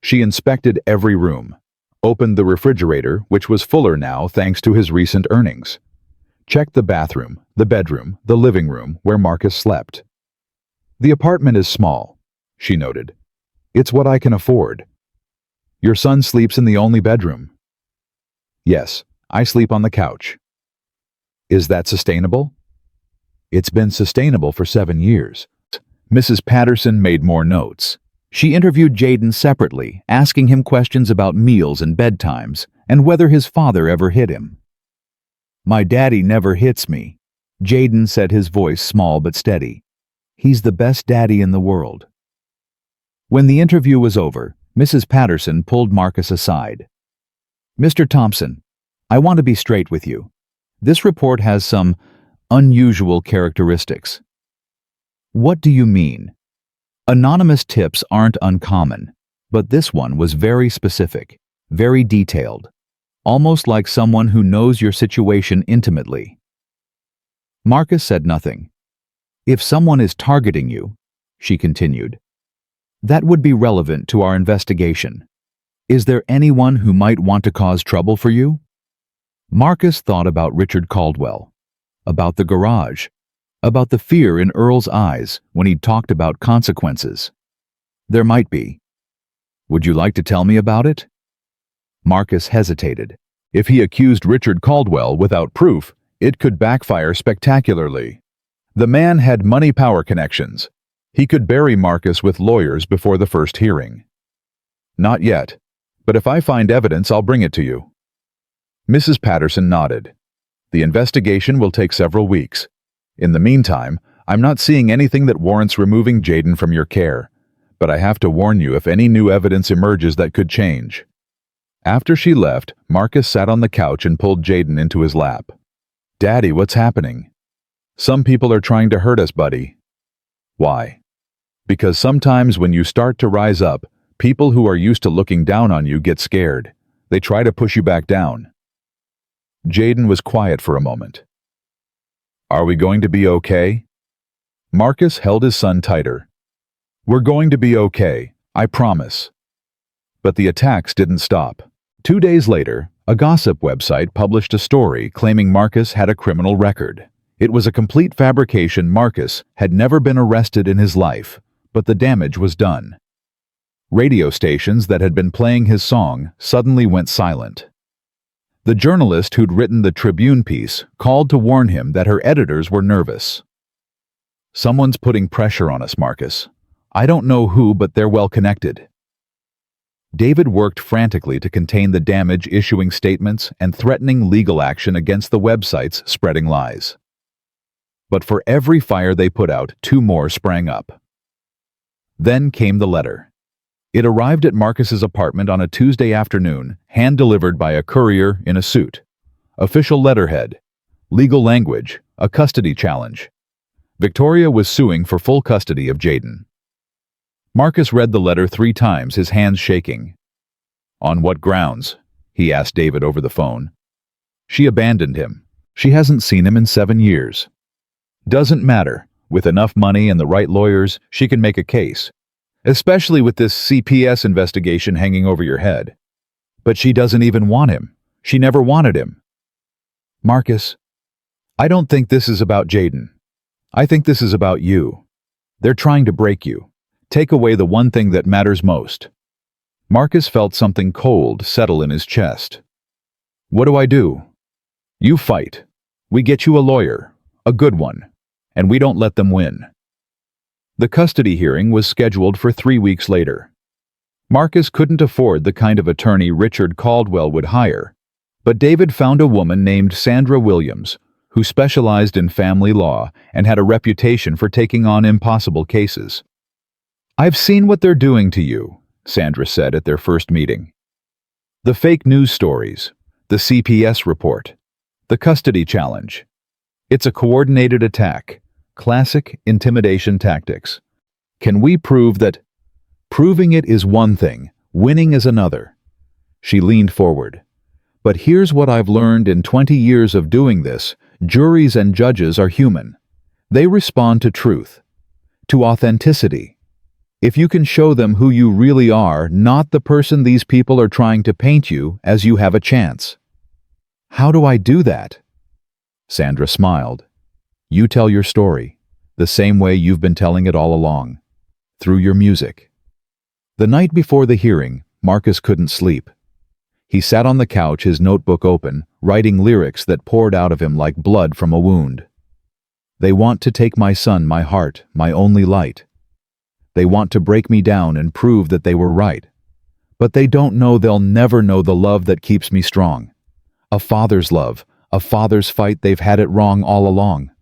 She inspected every room, opened the refrigerator, which was fuller now thanks to his recent earnings, checked the bathroom, the bedroom, the living room where Marcus slept. The apartment is small, she noted. It's what I can afford. Your son sleeps in the only bedroom. Yes, I sleep on the couch. Is that sustainable? It's been sustainable for 7 years. Mrs. Patterson made more notes. She interviewed Jaden separately, asking him questions about meals and bedtimes, and whether his father ever hit him. My daddy never hits me, Jaden said, his voice small but steady. He's the best daddy in the world. When the interview was over, Mrs. Patterson pulled Marcus aside. Mr. Thompson, I want to be straight with you. This report has some unusual characteristics. What do you mean? Anonymous tips aren't uncommon, but this one was very specific, very detailed, almost like someone who knows your situation intimately. Marcus said nothing. If someone is targeting you, she continued, that would be relevant to our investigation. Is there anyone who might want to cause trouble for you? Marcus thought about Richard Caldwell, about the garage, about the fear in Earl's eyes when he talked about consequences. There might be. Would you like to tell me about it? Marcus hesitated. If he accused Richard Caldwell without proof, it could backfire spectacularly. The man had money-power connections. He could bury Marcus with lawyers before the first hearing. Not yet, but if I find evidence, I'll bring it to you. Mrs. Patterson nodded. The investigation will take several weeks. In the meantime, I'm not seeing anything that warrants removing Jaden from your care, but I have to warn you if any new evidence emerges that could change. After she left, Marcus sat on the couch and pulled Jaden into his lap. Daddy, what's happening? Some people are trying to hurt us, buddy. Why? Because sometimes when you start to rise up, people who are used to looking down on you get scared. They try to push you back down. Jaden was quiet for a moment. Are we going to be okay? Marcus held his son tighter. We're going to be okay, I promise. But the attacks didn't stop. 2 days later, a gossip website published a story claiming Marcus had a criminal record. It was a complete fabrication. Marcus had never been arrested in his life, but the damage was done. Radio stations that had been playing his song suddenly went silent. The journalist who'd written the Tribune piece called to warn him that her editors were nervous. Someone's putting pressure on us, Marcus. I don't know who, but they're well connected. David worked frantically to contain the damage, issuing statements and threatening legal action against the websites spreading lies. But for every fire they put out, 2 more sprang up. Then came the letter. It arrived at Marcus's apartment on a Tuesday afternoon, hand-delivered by a courier in a suit. Official letterhead. Legal language. A custody challenge. Victoria was suing for full custody of Jaden. Marcus read the letter 3 times, his hands shaking. On what grounds? He asked David over the phone. She abandoned him. She hasn't seen him in 7 years. Doesn't matter. With enough money and the right lawyers, she can make a case. Especially with this CPS investigation hanging over your head. But she doesn't even want him. She never wanted him. Marcus, I don't think this is about Jaden. I think this is about you. They're trying to break you. Take away the one thing that matters most. Marcus felt something cold settle in his chest. What do I do? You fight. We get you a lawyer, a good one, and we don't let them win. The custody hearing was scheduled for 3 weeks later. Marcus couldn't afford the kind of attorney Richard Caldwell would hire, but David found a woman named Sandra Williams, who specialized in family law and had a reputation for taking on impossible cases. I've seen what they're doing to you, Sandra said at their first meeting. The fake news stories, the CPS report, the custody challenge. It's a coordinated attack, classic intimidation tactics. Can we prove that? Proving it is one thing, winning is another. She leaned forward. But here's what I've learned in 20 years of doing this. Juries and judges are human. They respond to truth, to authenticity. If you can show them who you really are, not the person these people are trying to paint you as, you have a chance. How do I do that? Sandra smiled. You tell your story, the same way you've been telling it all along, through your music. The night before the hearing, Marcus couldn't sleep. He sat on the couch, his notebook open, writing lyrics that poured out of him like blood from a wound. They want to take my son, my heart, my only light. They want to break me down and prove that they were right. But they don't know, they'll never know the love that keeps me strong. A father's love, a father's fight. They've had it wrong all along.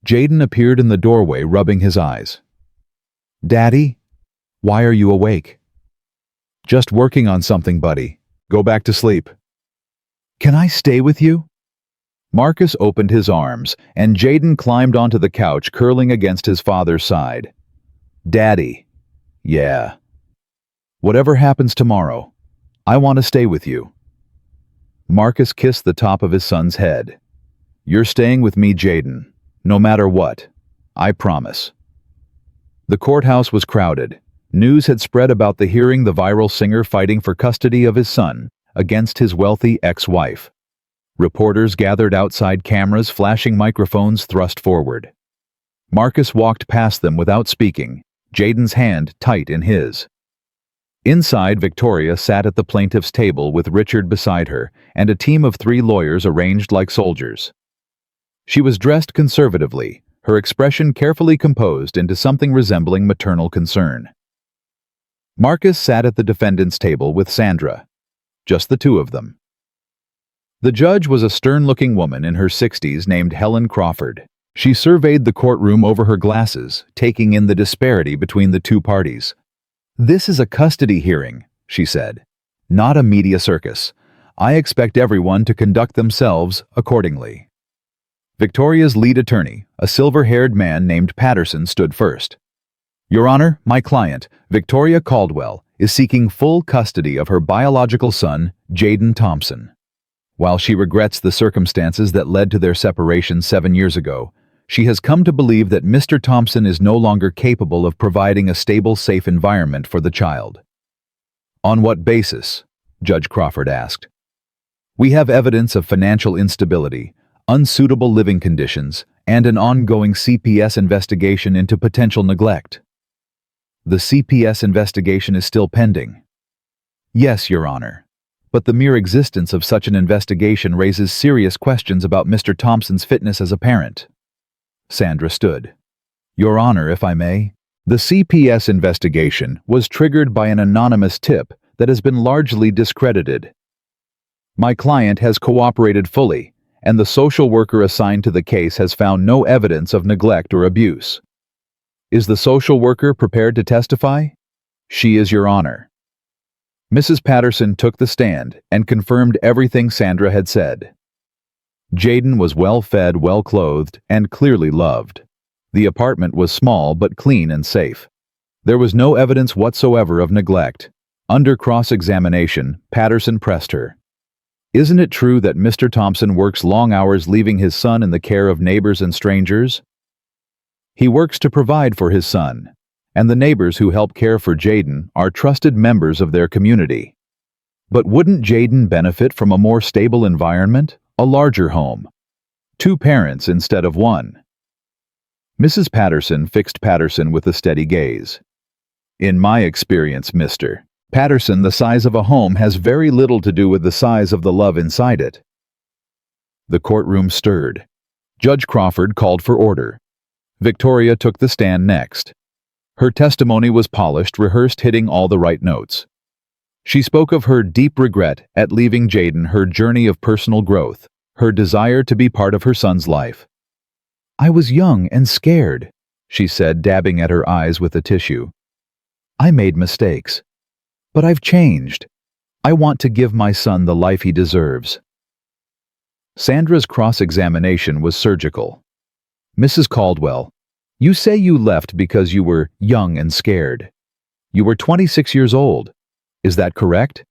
Jaden appeared in the doorway, rubbing his eyes. Daddy? Why are you awake? Just working on something, buddy. Go back to sleep. Can I stay with you? Marcus opened his arms, and Jaden climbed onto the couch, curling against his father's side. Daddy. Yeah. Whatever happens tomorrow, I want to stay with you. Marcus kissed the top of his son's head. You're staying with me, Jaden, no matter what. I promise. The courthouse was crowded. News had spread about the hearing, the viral singer fighting for custody of his son against his wealthy ex-wife. Reporters gathered outside, cameras, flashing microphones thrust forward. Marcus walked past them without speaking, Jaden's hand tight in his. Inside, Victoria sat at the plaintiff's table with Richard beside her and a team of 3 lawyers arranged like soldiers. She was dressed conservatively, her expression carefully composed into something resembling maternal concern. Marcus sat at the defendant's table with Sandra. Just the 2 of them. The judge was a stern-looking woman in her 60s named Helen Crawford. She surveyed the courtroom over her glasses, taking in the disparity between the two parties. "This is a custody hearing," she said, "not a media circus. I expect everyone to conduct themselves accordingly." Victoria's lead attorney, a silver-haired man named Patterson, stood first. "Your Honor, my client, Victoria Caldwell, is seeking full custody of her biological son, Jaden Thompson. While she regrets the circumstances that led to their separation 7 years ago, she has come to believe that Mr. Thompson is no longer capable of providing a stable, safe environment for the child." "On what basis?" Judge Crawford asked. "We have evidence of financial instability, unsuitable living conditions, and an ongoing CPS investigation into potential neglect." "The CPS investigation is still pending?" "Yes, Your Honor. But the mere existence of such an investigation raises serious questions about Mr. Thompson's fitness as a parent." Sandra stood. "Your Honor, if I may, the CPS investigation was triggered by an anonymous tip that has been largely discredited. My client has cooperated fully, and the social worker assigned to the case has found no evidence of neglect or abuse." "Is the social worker prepared to testify?" "She is, Your Honor." Mrs. Patterson took the stand and confirmed everything Sandra had said. Jaden was well-fed, well-clothed, and clearly loved. The apartment was small but clean and safe. There was no evidence whatsoever of neglect. Under cross-examination, Patterson pressed her. "Isn't it true that Mr. Thompson works long hours, leaving his son in the care of neighbors and strangers?" "He works to provide for his son, and the neighbors who help care for Jaden are trusted members of their community. But wouldn't Jaden benefit from a more stable environment, a larger home? 2 parents instead of 1. Mrs. Patterson fixed Patterson with a steady gaze. "In my experience, Mr. Patterson, the size of a home has very little to do with the size of the love inside it." The courtroom stirred. Judge Crawford called for order. Victoria took the stand next. Her testimony was polished, rehearsed, hitting all the right notes. She spoke of her deep regret at leaving Jaden, her journey of personal growth, her desire to be part of her son's life. "I was young and scared," she said, dabbing at her eyes with a tissue. "I made mistakes. But I've changed. I want to give my son the life he deserves." Sandra's cross-examination was surgical. "Mrs. Caldwell, you say you left because you were young and scared. You were 26 years old. Is that correct?"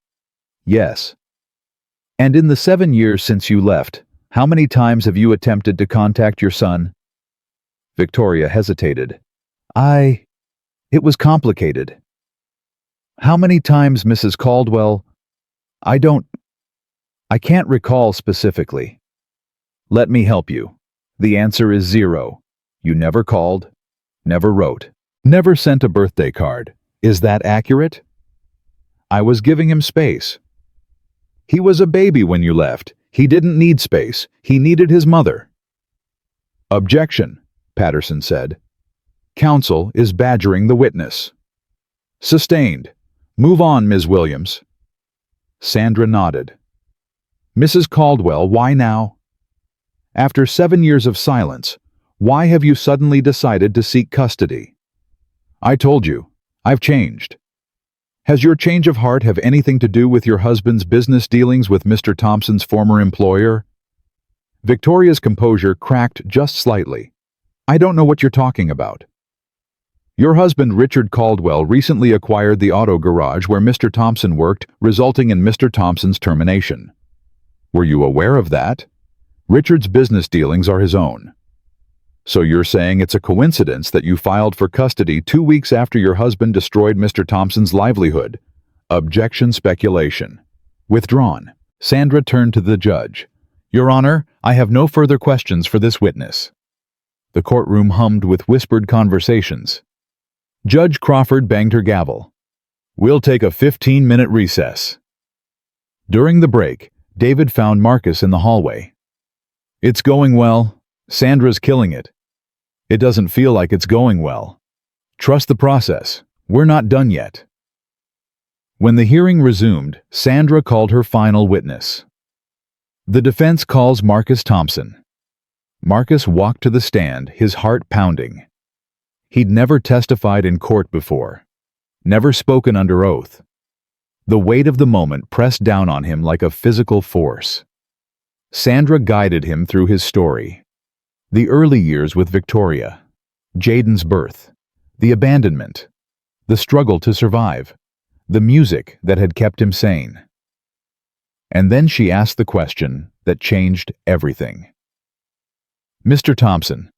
"Yes." "And in the 7 years since you left, how many times have you attempted to contact your son?" Victoria hesitated. It was complicated." "How many times, Mrs. Caldwell?" I can't recall specifically." "Let me help you. The answer is 0. You never called, never wrote, never sent a birthday card. Is that accurate?" "I was giving him space." "He was a baby when you left. He didn't need space. He needed his mother." "Objection," Patterson said. "Counsel is badgering the witness." "Sustained. Move on, Ms. Williams." Sandra nodded. "Mrs. Caldwell, why now? After 7 years of silence, why have you suddenly decided to seek custody?" "I told you, I've changed." "Has your change of heart have anything to do with your husband's business dealings with Mr. Thompson's former employer?" Victoria's composure cracked just slightly. "I don't know what you're talking about." "Your husband, Richard Caldwell, recently acquired the auto garage where Mr. Thompson worked, resulting in Mr. Thompson's termination. Were you aware of that? Richard's business dealings are his own. So you're saying it's a coincidence that you filed for custody 2 weeks after your husband destroyed Mr. Thompson's livelihood? Objection, speculation. Withdrawn." Sandra turned to the judge. "Your Honor, I have no further questions for this witness." The courtroom hummed with whispered conversations. Judge Crawford banged her gavel. "We'll take a 15-minute recess." During the break, David found Marcus in the hallway. "It's going well. Sandra's killing it." "It doesn't feel like it's going well. Trust the process. We're not done yet." When the hearing resumed, Sandra called her final witness. The defense calls Marcus Thompson. Marcus walked to the stand, his heart pounding. He'd never testified in court before, never spoken under oath. The weight of the moment pressed down on him like a physical force. Sandra guided him through his story. The early years with Victoria, Jaden's birth, the abandonment, the struggle to survive, the music that had kept him sane. And then she asked the question that changed everything. Mr. Thompson,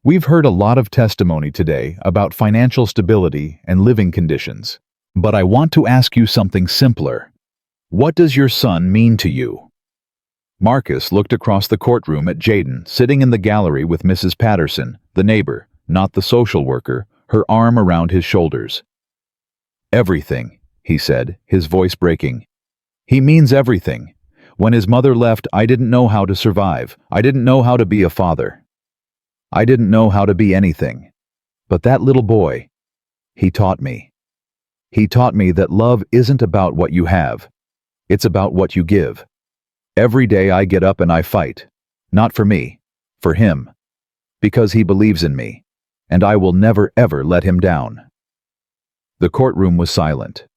we've heard a lot of testimony today about financial stability and living conditions, but I want to ask you something simpler. What does your son mean to you? Marcus looked across the courtroom at Jaden, sitting in the gallery with Mrs. Patterson, the neighbor, not the social worker, her arm around his shoulders. Everything, he said, his voice breaking. He means everything. When his mother left, I didn't know how to survive. I didn't know how to be a father. I didn't know how to be anything. But that little boy, he taught me. He taught me that love isn't about what you have. It's about what you give. Every day I get up and I fight. Not for me, for him. Because he believes in me. And I will never ever let him down. The courtroom was silent.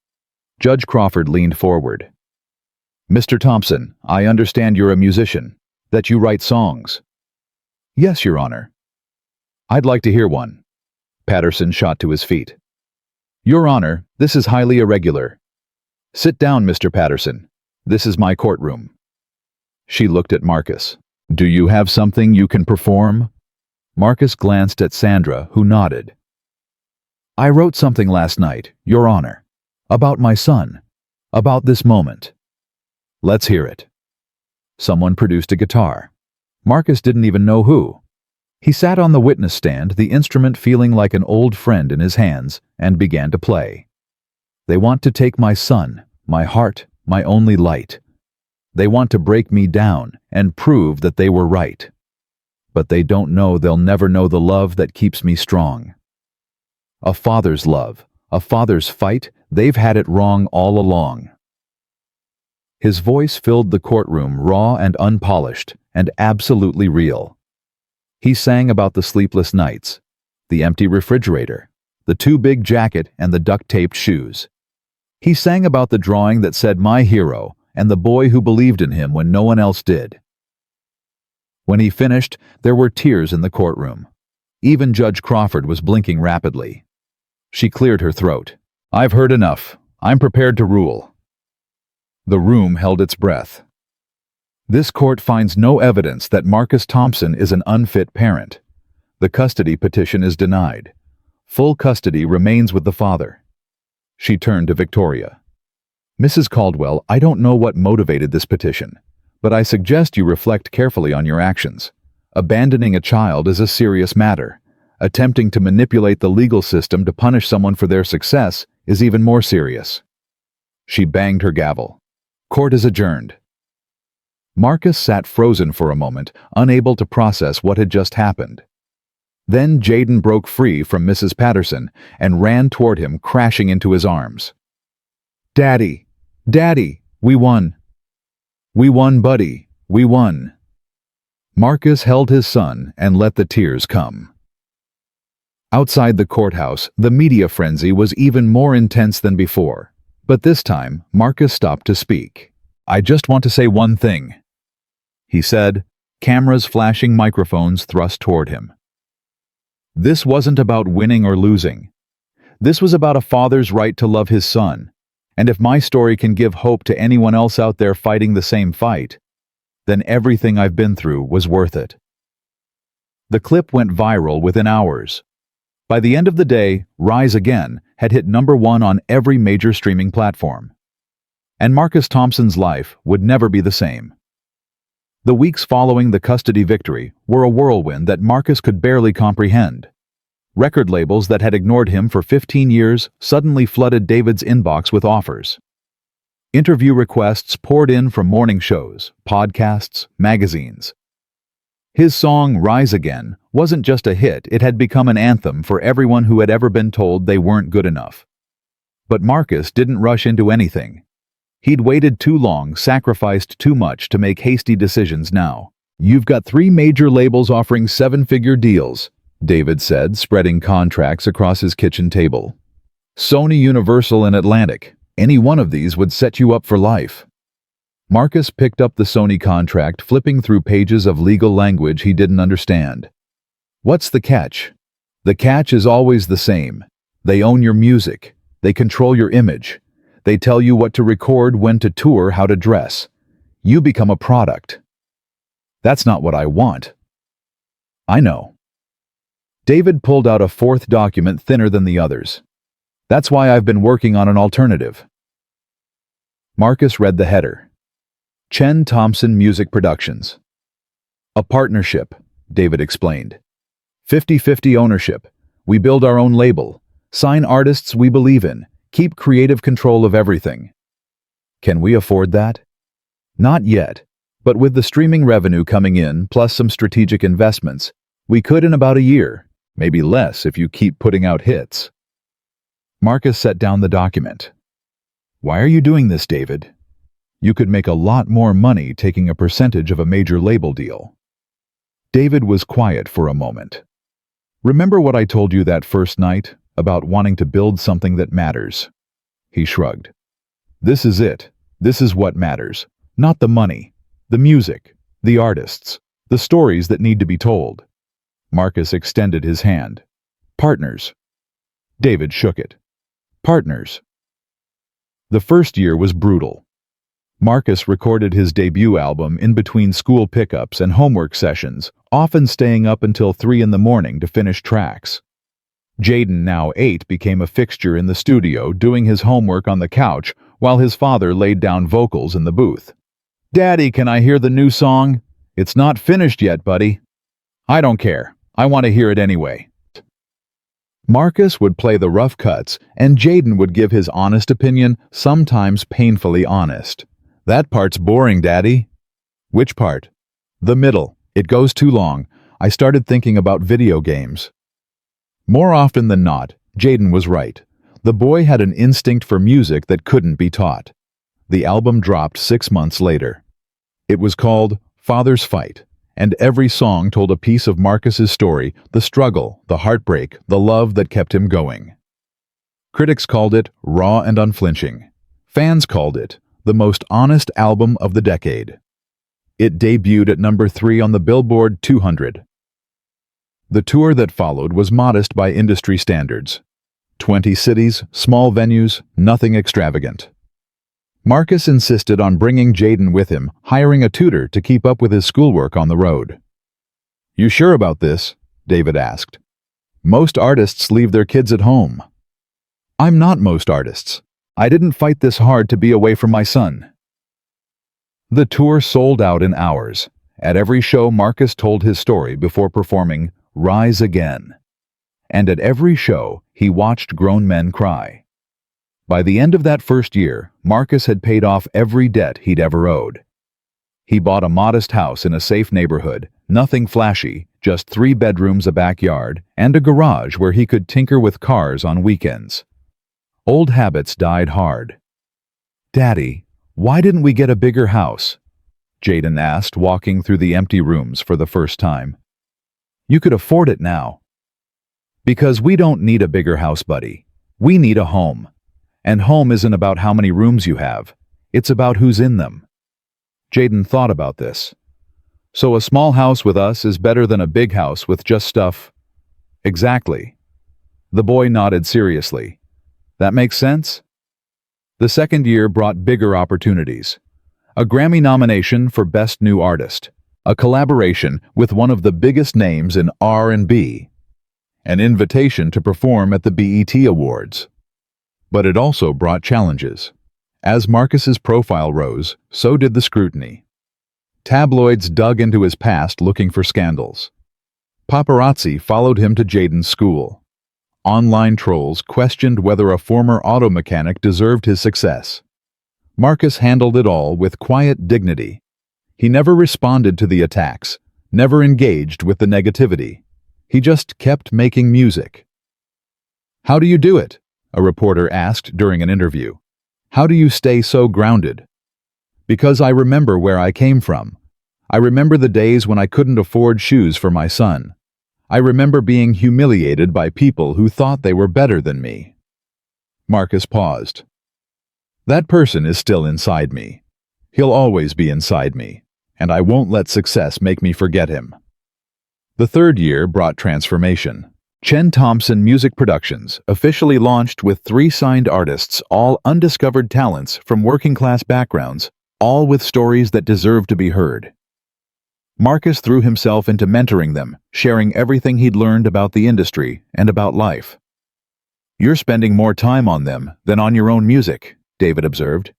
Judge Crawford leaned forward. Mr. Thompson, I understand you're a musician, that you write songs. Yes, Your Honor. I'd like to hear one. Patterson shot to his feet. Your Honor, this is highly irregular. Sit down, Mr. Patterson. This is my courtroom. She looked at Marcus. Do you have something you can perform? Marcus glanced at Sandra, who nodded. I wrote something last night, Your Honor, about my son, about this moment. Let's hear it. Someone produced a guitar. Marcus didn't even know who. He sat on the witness stand, the instrument feeling like an old friend in his hands, and began to play. They want to take my son, my heart, my only light. They want to break me down and prove that they were right. But they don't know they'll never know the love that keeps me strong. A father's love, a father's fight, they've had it wrong all along. His voice filled the courtroom, raw and unpolished, and absolutely real. He sang about the sleepless nights, the empty refrigerator, the too big jacket and the duct-taped shoes. He sang about the drawing that said "My hero" and the boy who believed in him when no one else did. When he finished, there were tears in the courtroom. Even Judge Crawford was blinking rapidly. She cleared her throat. I've heard enough. I'm prepared to rule. The room held its breath. This court finds no evidence that Marcus Thompson is an unfit parent. The custody petition is denied. Full custody remains with the father. She turned to Victoria. Mrs. Caldwell, I don't know what motivated this petition, but I suggest you reflect carefully on your actions. Abandoning a child is a serious matter. Attempting to manipulate the legal system to punish someone for their success is even more serious. She banged her gavel. Court is adjourned. Marcus sat frozen for a moment, unable to process what had just happened. Then Jaden broke free from Mrs. Patterson and ran toward him, crashing into his arms. Daddy! Daddy! We won! We won, buddy! We won! Marcus held his son and let the tears come. Outside the courthouse, the media frenzy was even more intense than before. But this time, Marcus stopped to speak. I just want to say one thing, he said, cameras flashing, microphones thrust toward him. This wasn't about winning or losing. This was about a father's right to love his son. And if my story can give hope to anyone else out there fighting the same fight, then everything I've been through was worth it. The clip went viral within hours. By the end of the day, Rise Again had hit #1 on every major streaming platform. And Marcus Thompson's life would never be the same. The weeks following the custody victory were a whirlwind that Marcus could barely comprehend. Record labels that had ignored him for 15 years suddenly flooded David's inbox with offers. Interview requests poured in from morning shows, podcasts, magazines. His song, Rise Again, wasn't just a hit, it had become an anthem for everyone who had ever been told they weren't good enough. But Marcus didn't rush into anything. He'd waited too long, sacrificed too much to make hasty decisions now. "You've got 3 major labels offering 7-figure deals," David said, spreading contracts across his kitchen table. "Sony, Universal, and Atlantic. Any one of these would set you up for life." Marcus picked up the Sony contract, flipping through pages of legal language he didn't understand. "What's the catch?" "The catch is always the same. They own your music. They control your image. They tell you what to record, when to tour, how to dress. You become a product." "That's not what I want." "I know." David pulled out a 4th document thinner than the others. "That's why I've been working on an alternative." Marcus read the header. Chen Thompson Music Productions. "A partnership," David explained. 50-50 ownership. We build our own label. Sign artists we believe in. Keep creative control of everything." "Can we afford that?" "Not yet. But with the streaming revenue coming in, plus some strategic investments, we could in about a year. Maybe less if you keep putting out hits." Marcus set down the document. "Why are you doing this, David? You could make a lot more money taking a percentage of a major label deal." David was quiet for a moment. "Remember what I told you that first night, about wanting to build something that matters?" He shrugged. "This is it. This is what matters. Not the money. The music. The artists. The stories that need to be told." Marcus extended his hand. "Partners." David shook it. "Partners." The first year was brutal. Marcus recorded his debut album in between school pickups and homework sessions, often staying up until 3 in the morning to finish tracks. Jaden, now 8, became a fixture in the studio, doing his homework on the couch while his father laid down vocals in the booth. "Daddy, can I hear the new song?" "It's not finished yet, buddy." "I don't care. I want to hear it anyway." Marcus would play the rough cuts, and Jaden would give his honest opinion, sometimes painfully honest. "That part's boring, Daddy." "Which part?" "The middle. It goes too long. I started thinking about video games." More often than not, Jaden was right. The boy had an instinct for music that couldn't be taught. The album dropped 6 months later. It was called Father's Fight, and every song told a piece of Marcus's story, the struggle, the heartbreak, the love that kept him going. Critics called it raw and unflinching. Fans called it the most honest album of the decade. It debuted at number 3 on the Billboard 200. The tour that followed was modest by industry standards. 20 cities, small venues, nothing extravagant. Marcus insisted on bringing Jaden with him, hiring a tutor to keep up with his schoolwork on the road. "You sure about this?" David asked. "Most artists leave their kids at home." "I'm not most artists. I didn't fight this hard to be away from my son." The tour sold out in hours. At every show, Marcus told his story before performing Rise Again. And at every show, he watched grown men cry. By the end of that first year, Marcus had paid off every debt he'd ever owed. He bought a modest house in a safe neighborhood, nothing flashy, just 3 bedrooms, a backyard, and a garage where he could tinker with cars on weekends. Old habits died hard. "Daddy, why didn't we get a bigger house?" Jaden asked, walking through the empty rooms for the first time. "You could afford it now." "Because we don't need a bigger house, buddy. We need a home. And home isn't about how many rooms you have. It's about who's in them." Jaden thought about this. "So a small house with us is better than a big house with just stuff?" "Exactly." The boy nodded seriously. "That makes sense?" The second year brought bigger opportunities. A Grammy nomination for Best New Artist, a collaboration with one of the biggest names in R&B, an invitation to perform at the BET Awards. But it also brought challenges. As Marcus's profile rose, so did the scrutiny. Tabloids dug into his past looking for scandals. Paparazzi followed him to Jaden's school. Online trolls questioned whether a former auto mechanic deserved his success. Marcus handled it all with quiet dignity. He never responded to the attacks, never engaged with the negativity. He just kept making music. "How do you do it?" a reporter asked during an interview. How do you stay so grounded? Because I remember where I came from. I remember the days when I couldn't afford shoes for my son. I remember being humiliated by people who thought they were better than me. Marcus paused. That person is still inside me. He'll always be inside me, and I won't let success make me forget him. The third year brought transformation. Chen Thompson Music Productions officially launched with 3 signed artists, all undiscovered talents from working-class backgrounds, all with stories that deserve to be heard. Marcus threw himself into mentoring them, sharing everything he'd learned about the industry and about life. You're spending more time on them than on your own music, David observed.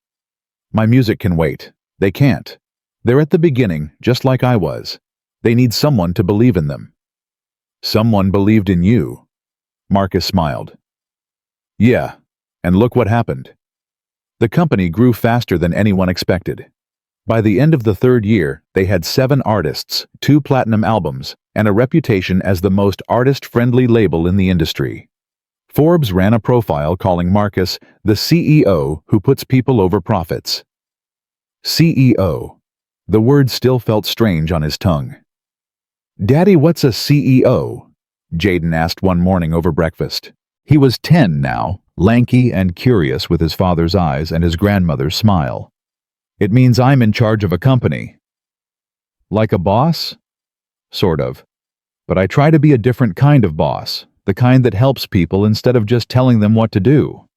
My music can wait. They can't. They're at the beginning, just like I was. They need someone to believe in them. Someone believed in you. Marcus smiled. Yeah, and look what happened. The company grew faster than anyone expected. By the end of the third year, they had 7 artists, 2 platinum albums, and a reputation as the most artist-friendly label in the industry. Forbes ran a profile calling Marcus the CEO who puts people over profits. CEO. The word still felt strange on his tongue. Daddy, what's a CEO? Jaden asked one morning over breakfast. He was 10 now, lanky and curious with his father's eyes and his grandmother's smile. It means I'm in charge of a company. Like a boss? Sort of. But I try to be a different kind of boss, the kind that helps people instead of just telling them what to do.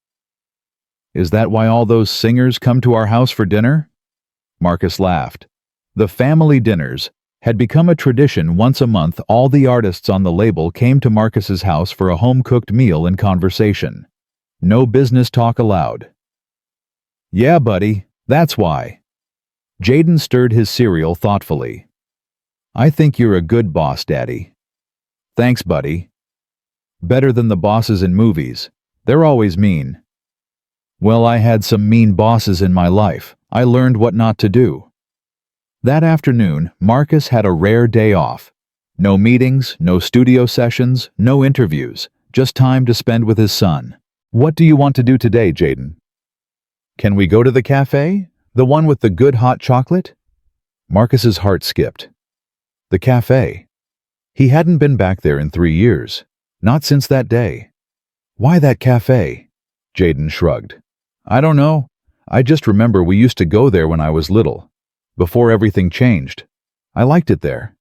Is that why all those singers come to our house for dinner? Marcus laughed. The family dinners had become a tradition. Once a month, all the artists on the label came to Marcus's house for a home-cooked meal and conversation. No business talk allowed. Yeah, buddy, that's why. Jaden stirred his cereal thoughtfully. I think you're a good boss, Daddy. Thanks, buddy. Better than the bosses in movies. They're always mean. Well, I had some mean bosses in my life. I learned what not to do. That afternoon, Marcus had a rare day off. No meetings, no studio sessions, no interviews, just time to spend with his son. What do you want to do today, Jaden? Can we go to the cafe? The one with the good hot chocolate? Marcus's heart skipped. The cafe. He hadn't been back there in 3 years. Not since that day. Why that cafe? Jaden shrugged. I don't know. I just remember we used to go there when I was little. Before everything changed. I liked it there.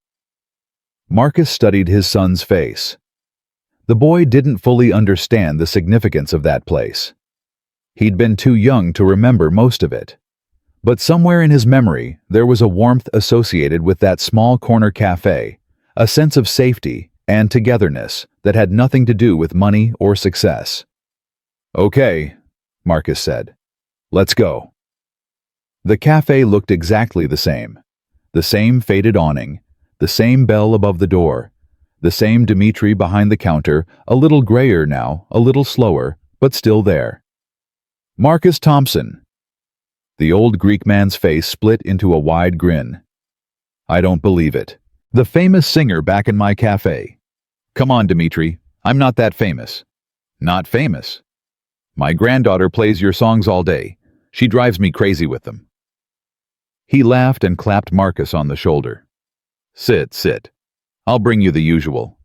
Marcus studied his son's face. The boy didn't fully understand the significance of that place. He'd been too young to remember most of it. But somewhere in his memory, there was a warmth associated with that small corner cafe, a sense of safety and togetherness that had nothing to do with money or success. Okay, Marcus said. Let's go. The cafe looked exactly the same. The same faded awning, the same bell above the door, the same Dimitri behind the counter, a little grayer now, a little slower, but still there. Marcus Thompson. The old Greek man's face split into a wide grin. I don't believe it. The famous singer back in my cafe. Come on, Dimitri. I'm not that famous. Not famous. My granddaughter plays your songs all day. She drives me crazy with them. He laughed and clapped Marcus on the shoulder. Sit, sit. I'll bring you the usual.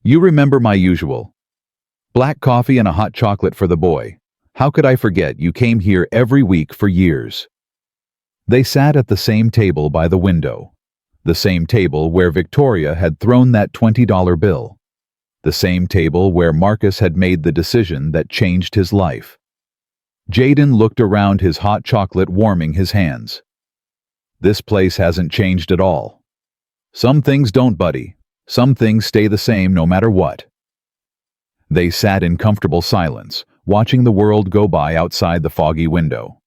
You remember my usual. Black coffee and a hot chocolate for the boy. How could I forget you came here every week for years? They sat at the same table by the window. The same table where Victoria had thrown that $20 bill. The same table where Marcus had made the decision that changed his life. Jaden looked around, his hot chocolate warming his hands. This place hasn't changed at all. Some things don't, buddy. Some things stay the same no matter what. They sat in comfortable silence, watching the world go by outside the foggy window.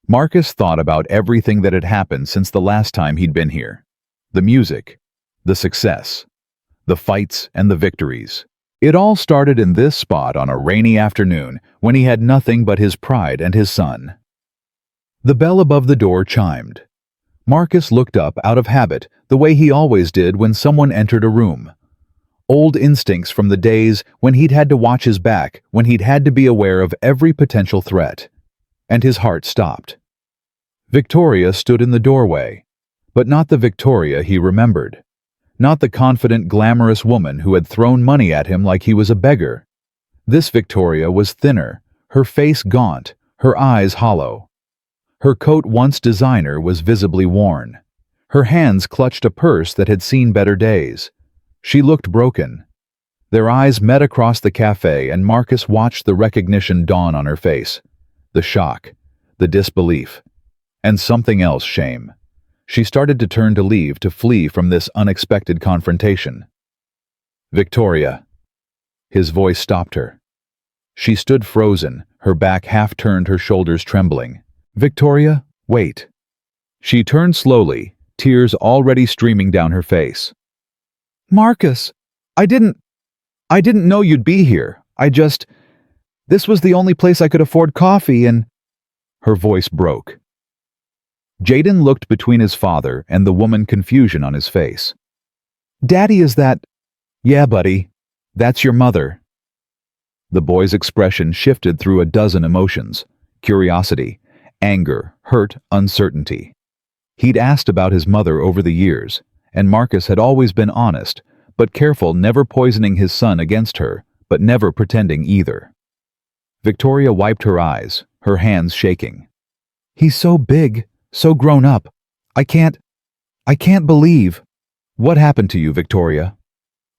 Marcus thought about everything that had happened since the last time he'd been here. The music, the success, the fights and the victories. It all started in this spot on a rainy afternoon when he had nothing but his pride and his son. The bell above the door chimed. Marcus looked up out of habit, the way he always did when someone entered a room. Old instincts from the days when he'd had to watch his back, when he'd had to be aware of every potential threat. and his heart stopped. Victoria stood in the doorway, but not the Victoria he remembered. Not the confident, glamorous woman who had thrown money at him like he was a beggar. This Victoria was thinner, her face gaunt, her eyes hollow. Her coat, once designer, was visibly worn. Her hands clutched a purse that had seen better days. She looked broken. Their eyes met across the cafe, and Marcus watched the recognition dawn on her face. The shock, the disbelief, and something else, shame. She started to turn to leave, to flee from this unexpected confrontation. "Victoria." His voice stopped her. She stood frozen, her back half turned, her shoulders trembling. "Victoria, wait." She turned slowly, tears already streaming down her face. "Marcus, I didn't know you'd be here. This was the only place I could afford coffee and—" Her voice broke. Jaden looked between his father and the woman, confusion on his face. "Daddy, is that—" "Yeah, buddy. That's your mother." The boy's expression shifted through a dozen emotions: curiosity, anger, hurt, uncertainty. He'd asked about his mother over the years, and Marcus had always been honest, but careful, never poisoning his son against her, but never pretending either. Victoria wiped her eyes, her hands shaking. "He's so big, so grown up. I can't believe—" "What happened to you, Victoria?"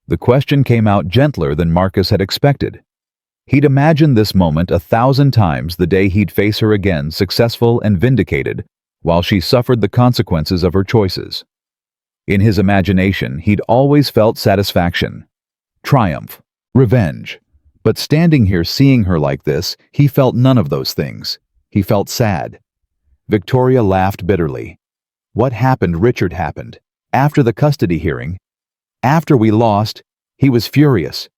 The question came out gentler than Marcus had expected. He'd imagined this moment 1,000 times, the day he'd face her again, successful and vindicated, while she suffered the consequences of her choices. In his imagination, he'd always felt satisfaction, triumph, revenge. But standing here seeing her like this, he felt none of those things. He felt sad. Victoria laughed bitterly. "What happened, Richard, happened. After the custody hearing, after we lost, he was furious.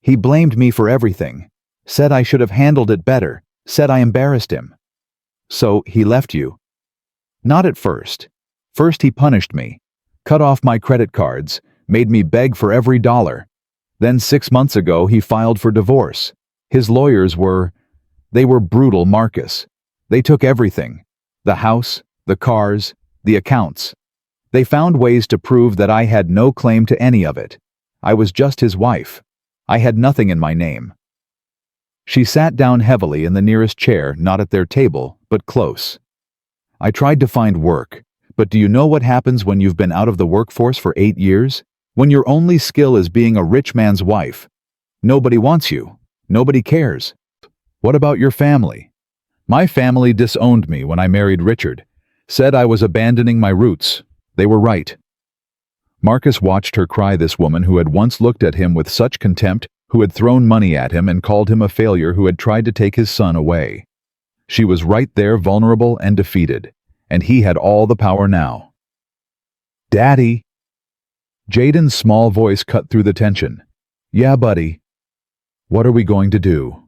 He blamed me for everything, said I should have handled it better, said I embarrassed him. So he left you." "Not at first. First he punished me, cut off my credit cards, made me beg for every dollar. Then 6 months ago he filed for divorce. His lawyers they were brutal, Marcus. They took everything. The house, the cars, the accounts. They found ways to prove that I had no claim to any of it. I was just his wife. I had nothing in my name." She sat down heavily in the nearest chair, not at their table, but close. "I tried to find work, but do you know what happens when you've been out of the workforce for 8 years? When your only skill is being a rich man's wife? Nobody wants you. Nobody cares. What about your family? My family disowned me when I married Richard, said I was abandoning my roots. They were right." Marcus watched her cry, this woman who had once looked at him with such contempt, who had thrown money at him and called him a failure, who had tried to take his son away. She was right there, vulnerable and defeated, and he had all the power now. "Daddy!" Jaden's small voice cut through the tension. "Yeah, buddy. What are we going to do?"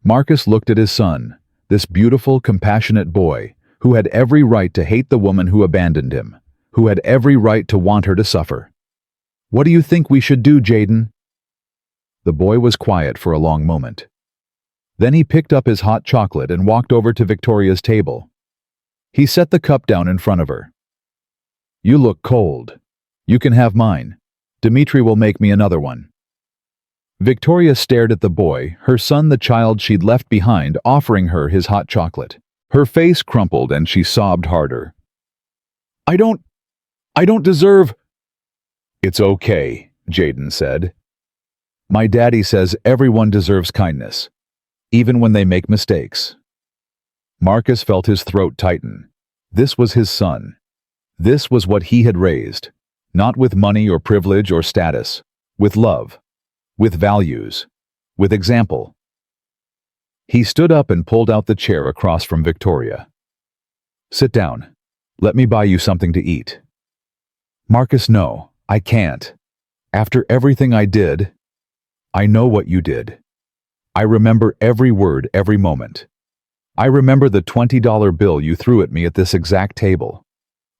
Marcus looked at his son, this beautiful, compassionate boy, who had every right to hate the woman who abandoned him, who had every right to want her to suffer. "What do you think we should do, Jaden?" The boy was quiet for a long moment. Then he picked up his hot chocolate and walked over to Victoria's table. He set the cup down in front of her. "You look cold. You can have mine. Dimitri will make me another one." Victoria stared at the boy, her son, the child she'd left behind, offering her his hot chocolate. Her face crumpled and she sobbed harder. I don't deserve—" "It's okay," Jaden said. "My daddy says everyone deserves kindness, even when they make mistakes." Marcus felt his throat tighten. This was his son. This was what he had raised, not with money or privilege or status, with love, with values, with example. He stood up and pulled out the chair across from Victoria. "Sit down. Let me buy you something to eat." "Marcus, no, I can't. After everything I did—" "I know what you did. I remember every word, every moment. I remember the $20 bill you threw at me at this exact table.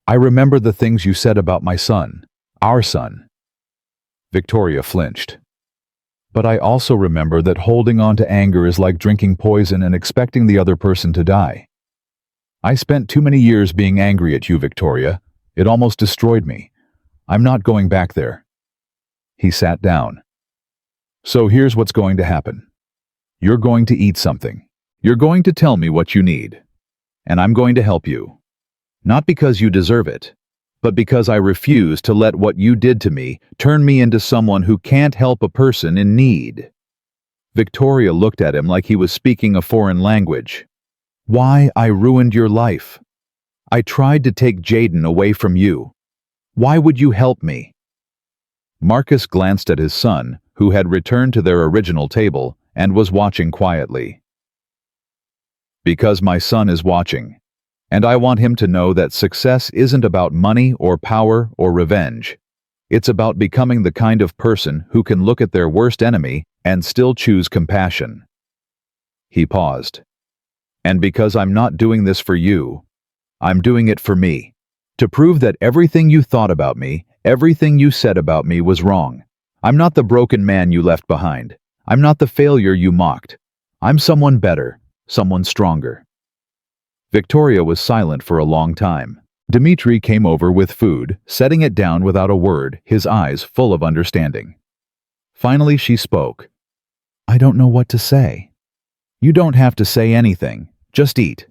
I remember the things you said about my son, our son." Victoria flinched. But I also remember that holding on to anger is like drinking poison and expecting the other person to die. I spent too many years being angry at you, Victoria. It almost destroyed me. I'm not going back there. He sat down. So here's what's going to happen. You're going to eat something. You're going to tell me what you need. And I'm going to help you. Not because you deserve it, but because I refuse to let what you did to me turn me into someone who can't help a person in need. Victoria looked at him like he was speaking a foreign language. Why I ruined your life. I tried to take Jaden away from you. Why would you help me? Marcus glanced at his son, who had returned to their original table and was watching quietly. Because my son is watching, and I want him to know that success isn't about money or power or revenge. It's about becoming the kind of person who can look at their worst enemy and still choose compassion. He paused. And because I'm not doing this for you, I'm doing it for me. To prove that everything you thought about me, everything you said about me was wrong. I'm not the broken man you left behind. I'm not the failure you mocked. I'm someone better, someone stronger. Victoria was silent for a long time. Dmitri came over with food, setting it down without a word, his eyes full of understanding. Finally she spoke. I don't know what to say. You don't have to say anything. Just eat.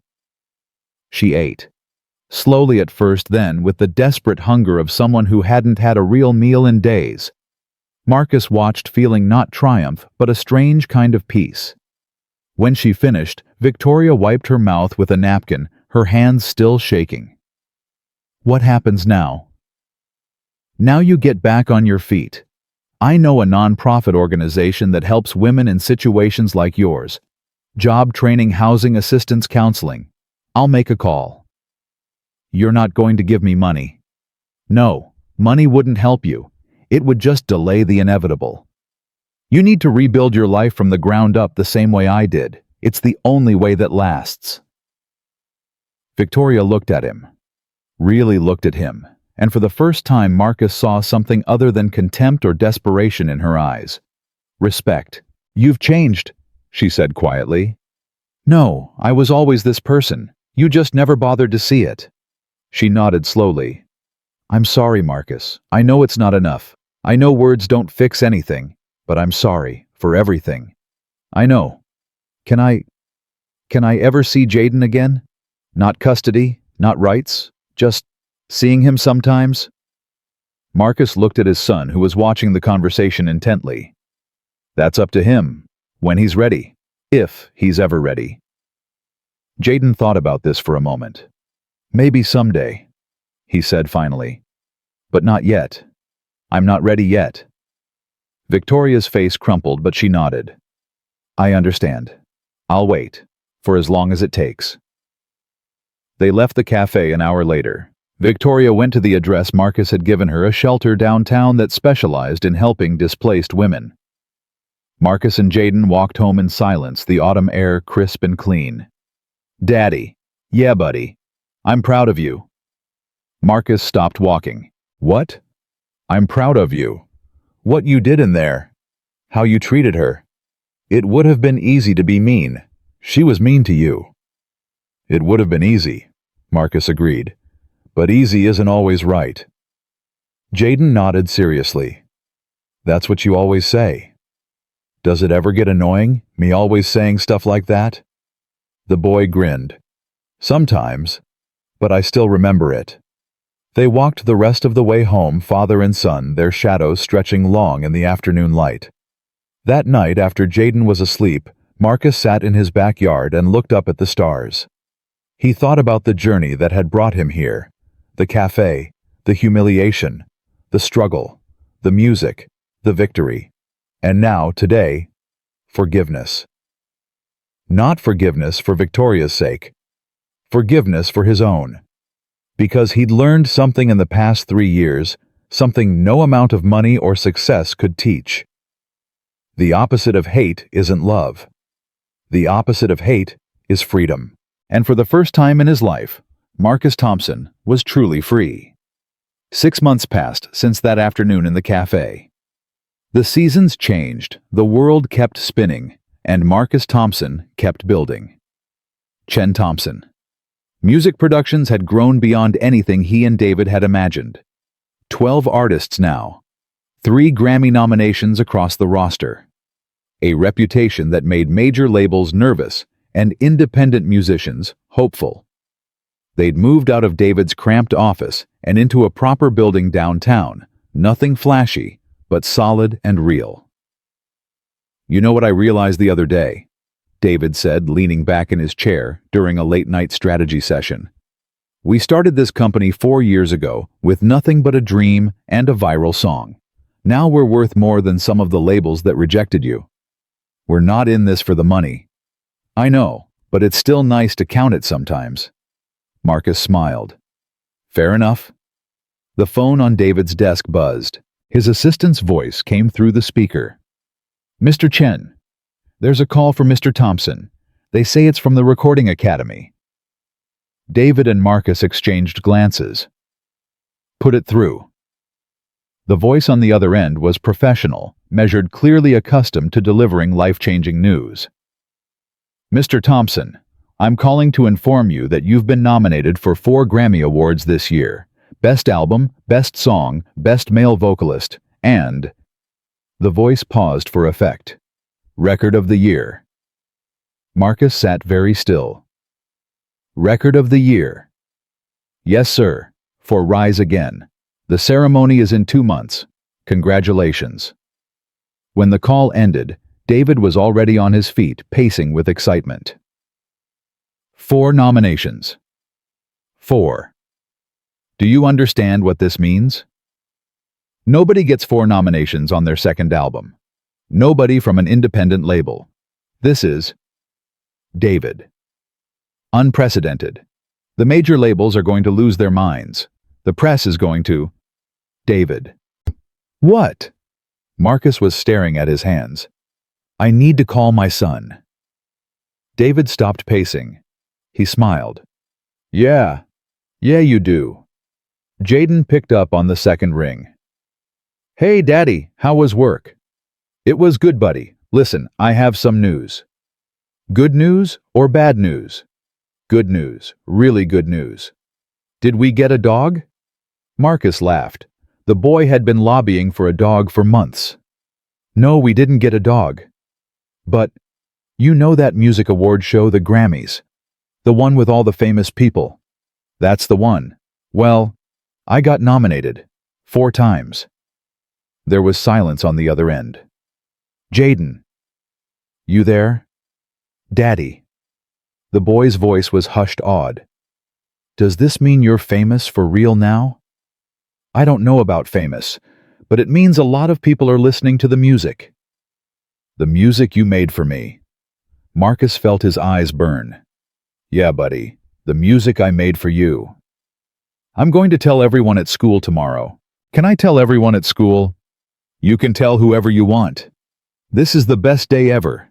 She ate. Slowly at first, then with the desperate hunger of someone who hadn't had a real meal in days. Marcus watched, feeling not triumph, but a strange kind of peace. When she finished, Victoria wiped her mouth with a napkin, her hands still shaking. What happens now? Now you get back on your feet. I know a non-profit organization that helps women in situations like yours. Job training, housing assistance, counseling. I'll make a call. You're not going to give me money. No, money wouldn't help you. It would just delay the inevitable. You need to rebuild your life from the ground up the same way I did. It's the only way that lasts. Victoria looked at him. Really looked at him, and for the first time Marcus saw something other than contempt or desperation in her eyes. Respect. You've changed, she said quietly. No, I was always this person. You just never bothered to see it. She nodded slowly. I'm sorry, Marcus. I know it's not enough. I know words don't fix anything, but I'm sorry for everything. I know. Can I ever see Jaden again? Not custody, not rights, just seeing him sometimes? Marcus looked at his son, who was watching the conversation intently. That's up to him, when he's ready, if he's ever ready. Jaden thought about this for a moment. Maybe someday, he said finally. But not yet. I'm not ready yet. Victoria's face crumpled, but she nodded. I understand. I'll wait, for as long as it takes. They left the cafe an hour later. Victoria went to the address Marcus had given her, a shelter downtown that specialized in helping displaced women. Marcus and Jaden walked home in silence, the autumn air crisp and clean. Daddy. Yeah, buddy. I'm proud of you. Marcus stopped walking. What? I'm proud of you. What you did in there. How you treated her. It would have been easy to be mean. She was mean to you. It would have been easy, Marcus agreed. But easy isn't always right. Jaden nodded seriously. That's what you always say. Does it ever get annoying, me always saying stuff like that? The boy grinned. Sometimes, but I still remember it. They walked the rest of the way home, father and son, their shadows stretching long in the afternoon light. That night, after Jaden was asleep, Marcus sat in his backyard and looked up at the stars. He thought about the journey that had brought him here, the cafe, the humiliation, the struggle, the music, the victory, and now, today, forgiveness. Not forgiveness for Victoria's sake, forgiveness for his own. Because he'd learned something in the past 3 years, something no amount of money or success could teach. The opposite of hate isn't love. The opposite of hate is freedom. And for the first time in his life, Marcus Thompson was truly free. 6 months passed since that afternoon in the cafe. The seasons changed, the world kept spinning, and Marcus Thompson kept building. Chen Thompson. Music productions had grown beyond anything he and David had imagined. 12 artists now. 3 Grammy nominations across the roster. A reputation that made major labels nervous and independent musicians hopeful. They'd moved out of David's cramped office and into a proper building downtown, nothing flashy, but solid and real. "You know what I realized the other day?" David said, leaning back in his chair during a late-night strategy session. "We started this company 4 years ago with nothing but a dream and a viral song. Now we're worth more than some of the labels that rejected you. We're not in this for the money. I know, but it's still nice to count it sometimes." Marcus smiled. "Fair enough." The phone on David's desk buzzed. His assistant's voice came through the speaker. "Mr. Chen, there's a call for Mr. Thompson. They say it's from the Recording Academy." David and Marcus exchanged glances. "Put it through." The voice on the other end was professional, measured, clearly accustomed to delivering life-changing news. "Mr. Thompson, I'm calling to inform you that you've been nominated for 4 Grammy Awards this year. Best Album, Best Song, Best Male Vocalist, and..." The voice paused for effect. "Record of the Year." Marcus sat very still. "Record of the Year." "Yes, sir, for Rise Again. The ceremony is in 2 months. Congratulations." When the call ended, David was already on his feet, pacing with excitement. 4 nominations. 4. Do you understand what this means? Nobody gets 4 nominations on their second album. Nobody from an independent label. This is David. Unprecedented. The major labels are going to lose their minds. The press is going to... David. What? Marcus was staring at his hands. "I need to call my son." David stopped pacing. He smiled. Yeah, you do." Jaden picked up on the second ring. "Hey, Daddy, how was work?" "It was good, buddy. Listen, I have some news." "Good news or bad news?" "Good news, really good news." "Did we get a dog?" Marcus laughed. The boy had been lobbying for a dog for months. "No, we didn't get a dog." "But, you know that music award show, the Grammys? The one with all the famous people?" "That's the one. Well, I got nominated. 4 times. There was silence on the other end. "Jaden. You there?" "Daddy." The boy's voice was hushed awed. "Does this mean you're famous for real now?" "I don't know about famous, but it means a lot of people are listening to the music." "The music you made for me." Marcus felt his eyes burn. "Yeah, buddy, the music I made for you." "I'm going to tell everyone at school tomorrow." "Can I tell everyone at school?" "You can tell whoever you want. This is the best day ever."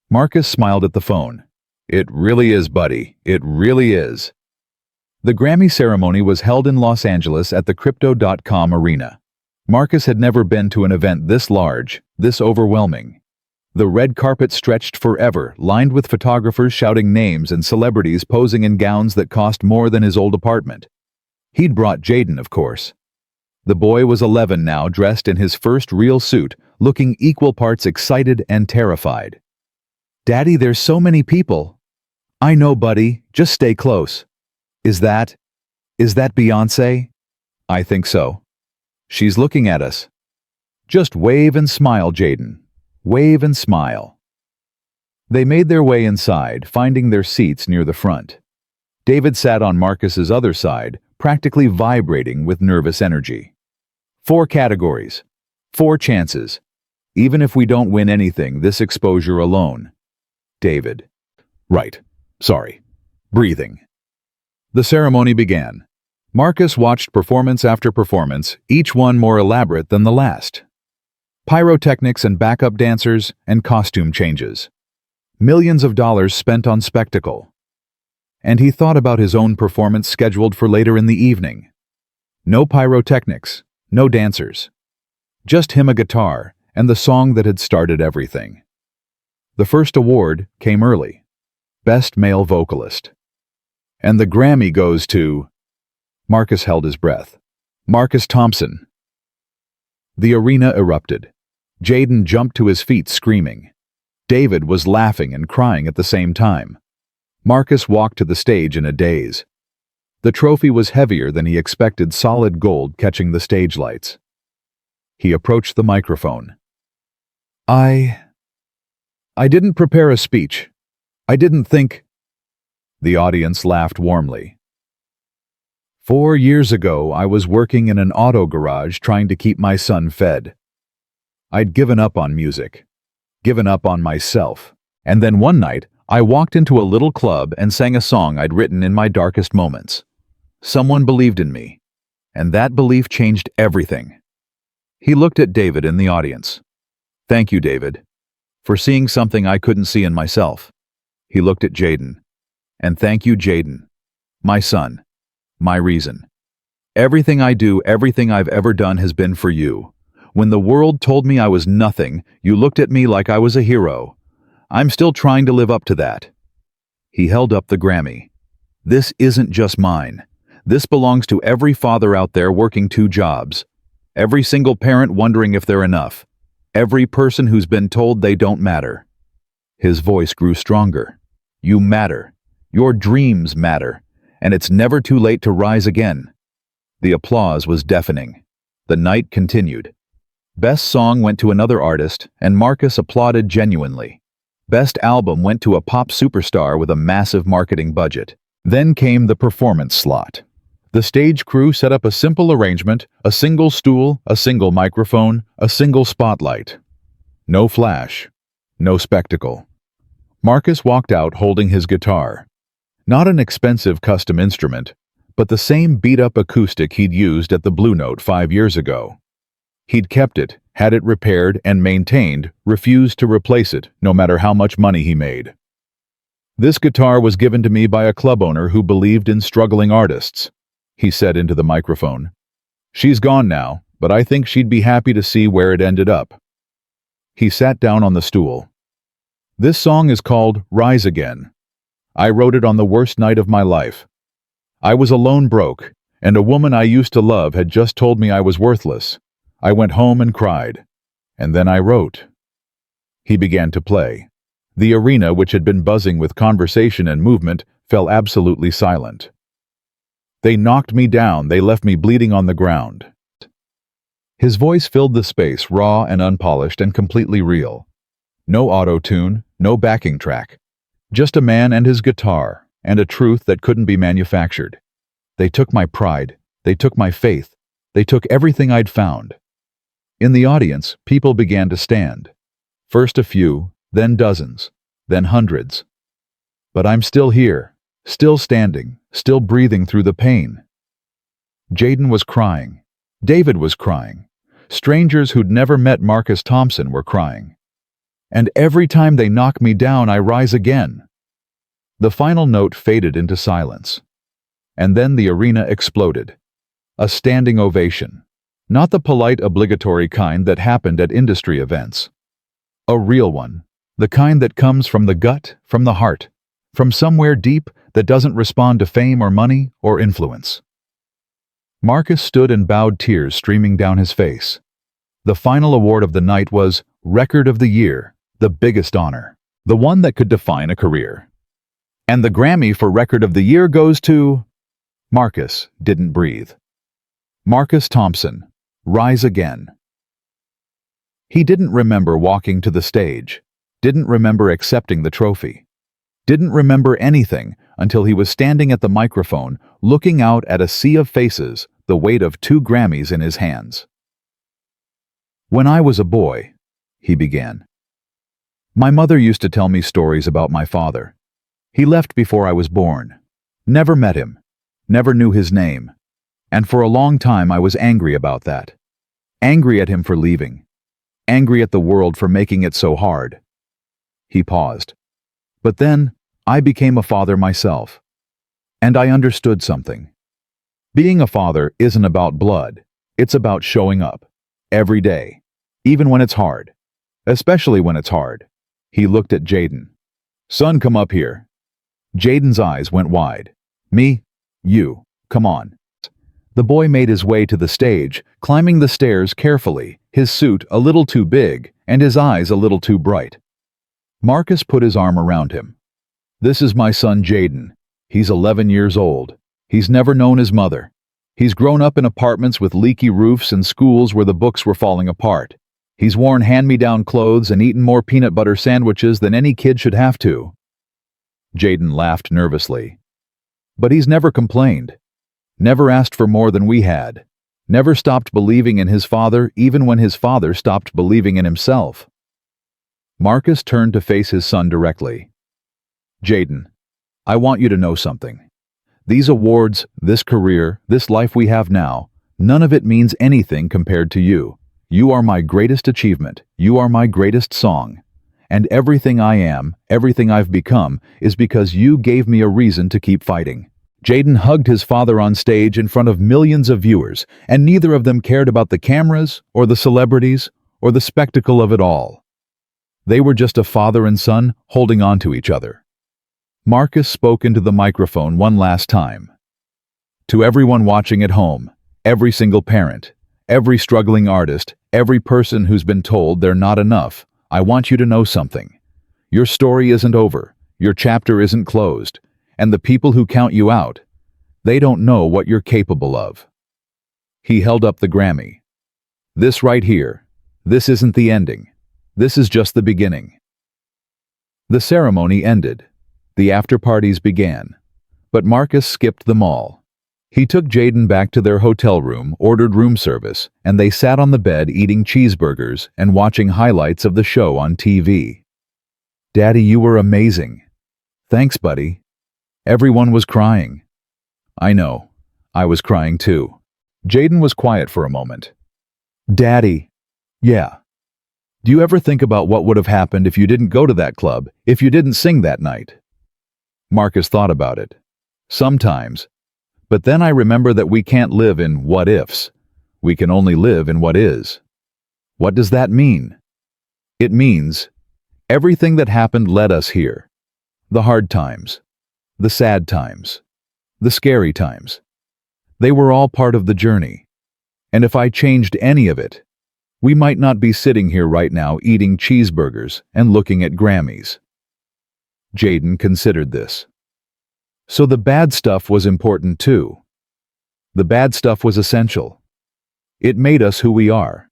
Marcus smiled at the phone. "It really is, buddy. It really is." The Grammy ceremony was held in Los Angeles at the Crypto.com Arena. Marcus had never been to an event this large, this overwhelming. The red carpet stretched forever, lined with photographers shouting names and celebrities posing in gowns that cost more than his old apartment. He'd brought Jaden, of course. The boy was 11 now, dressed in his first real suit, looking equal parts excited and terrified. "Daddy, there's so many people." "I know, buddy. Just stay close." Is that Beyoncé?" "I think so. She's looking at us." "Just wave and smile, Jaden. Wave and smile." They made their way inside, finding their seats near the front. David sat on Marcus's other side, practically vibrating with nervous energy. 4 categories. 4 chances. Even if we don't win anything, this exposure alone. David. Right. Sorry. Breathing. The ceremony began. Marcus watched performance after performance, each one more elaborate than the last. Pyrotechnics and backup dancers and costume changes. Millions of dollars spent on spectacle. And he thought about his own performance scheduled for later in the evening. No pyrotechnics, no dancers. Just him, a guitar, and the song that had started everything. The first award came early, Best Male Vocalist. And the Grammy goes to... Marcus held his breath. Marcus Thompson. The arena erupted. Jaden jumped to his feet screaming. David was laughing and crying at the same time. Marcus walked to the stage in a daze. The trophy was heavier than he expected, solid gold catching the stage lights. He approached the microphone. I didn't prepare a speech. I didn't think... The audience laughed warmly. 4 years ago, I was working in an auto garage trying to keep my son fed. I'd given up on music, given up on myself, and then one night, I walked into a little club and sang a song I'd written in my darkest moments. Someone believed in me, and that belief changed everything. He looked at David in the audience. Thank you, David, for seeing something I couldn't see in myself. He looked at Jaden. And thank you, Jaden, my son, my reason. Everything I do, everything I've ever done has been for you. When the world told me I was nothing, you looked at me like I was a hero. I'm still trying to live up to that. He held up the Grammy. This isn't just mine. This belongs to every father out there working 2 jobs. Every single parent wondering if they're enough. Every person who's been told they don't matter. His voice grew stronger. You matter. Your dreams matter. And it's never too late to rise again. The applause was deafening. The night continued. Best song went to another artist, and Marcus applauded genuinely. Best album went to a pop superstar with a massive marketing budget. Then came the performance slot. The stage crew set up a simple arrangement, a single stool, a single microphone, a single spotlight. No flash, no spectacle. Marcus walked out holding his guitar. Not an expensive custom instrument, but the same beat-up acoustic he'd used at the Blue Note 5 years ago. He'd kept it, had it repaired and maintained, refused to replace it, no matter how much money he made. This guitar was given to me by a club owner who believed in struggling artists, he said into the microphone. She's gone now, but I think she'd be happy to see where it ended up. He sat down on the stool. This song is called Rise Again. I wrote it on the worst night of my life. I was alone, broke, and a woman I used to love had just told me I was worthless. I went home and cried. And then I wrote. He began to play. The arena, which had been buzzing with conversation and movement, fell absolutely silent. They knocked me down, they left me bleeding on the ground. His voice filled the space, raw and unpolished and completely real. No auto-tune, no backing track. Just a man and his guitar, and a truth that couldn't be manufactured. They took my pride, they took my faith, they took everything I'd found. In the audience, people began to stand. First a few, then dozens, then hundreds. But I'm still here, still standing, still breathing through the pain. Jaden was crying. David was crying. Strangers who'd never met Marcus Thompson were crying. And every time they knock me down, I rise again. The final note faded into silence. And then the arena exploded. A standing ovation. Not the polite, obligatory kind that happened at industry events. A real one. The kind that comes from the gut, from the heart, from somewhere deep that doesn't respond to fame or money or influence. Marcus stood and bowed, tears streaming down his face. The final award of the night was Record of the Year, the biggest honor, the one that could define a career. And the Grammy for Record of the Year goes to... Marcus didn't breathe. Marcus Thompson, Rise Again. He didn't remember walking to the stage, didn't remember accepting the trophy, didn't remember anything until he was standing at the microphone, looking out at a sea of faces, the weight of 2 Grammys in his hands. When I was a boy, he began. My mother used to tell me stories about my father. He left before I was born. Never met him. Never knew his name. And for a long time I was angry about that. Angry at him for leaving. Angry at the world for making it so hard. He paused. But then, I became a father myself. And I understood something. Being a father isn't about blood. It's about showing up. Every day. even when it's hard. Especially when it's hard. He looked at Jaden. Son, come up here. Jaden's eyes went wide. Me? You. Come on. The boy made his way to the stage, climbing the stairs carefully, his suit a little too big and his eyes a little too bright. Marcus put his arm around him. This is my son Jaden. He's 11 years old. He's never known his mother. He's grown up in apartments with leaky roofs and schools where the books were falling apart. He's worn hand-me-down clothes and eaten more peanut butter sandwiches than any kid should have to. Jaden laughed nervously. But he's never complained. Never asked for more than we had. Never stopped believing in his father even when his father stopped believing in himself. Marcus turned to face his son directly. Jaden, I want you to know something. These awards, this career, this life we have now, none of it means anything compared to you. You are my greatest achievement. You are my greatest song. And everything I am, everything I've become, is because you gave me a reason to keep fighting. Jaden hugged his father on stage in front of millions of viewers, and neither of them cared about the cameras, or the celebrities, or the spectacle of it all. They were just a father and son holding on to each other. Marcus spoke into the microphone one last time. To everyone watching at home, every single parent, every struggling artist, every person who's been told they're not enough, I want you to know something. Your story isn't over, your chapter isn't closed, and the people who count you out, they don't know what you're capable of. He held up the Grammy. This right here, this isn't the ending. This is just the beginning. The ceremony ended. The after-parties began. But Marcus skipped them all. He took Jaden back to their hotel room, ordered room service, and they sat on the bed eating cheeseburgers and watching highlights of the show on TV. Daddy, you were amazing. Thanks, buddy. Everyone was crying. I know. I was crying too. Jaden was quiet for a moment. Daddy. Yeah. Do you ever think about what would have happened if you didn't go to that club, if you didn't sing that night? Marcus thought about it. Sometimes. But then I remember that we can't live in what-ifs. We can only live in what is. What does that mean? It means everything that happened led us here. The hard times. The sad times. The scary times. They were all part of the journey. And if I changed any of it, we might not be sitting here right now eating cheeseburgers and looking at Grammys. Jaden considered this. So the bad stuff was important too. The bad stuff was essential. It made us who we are.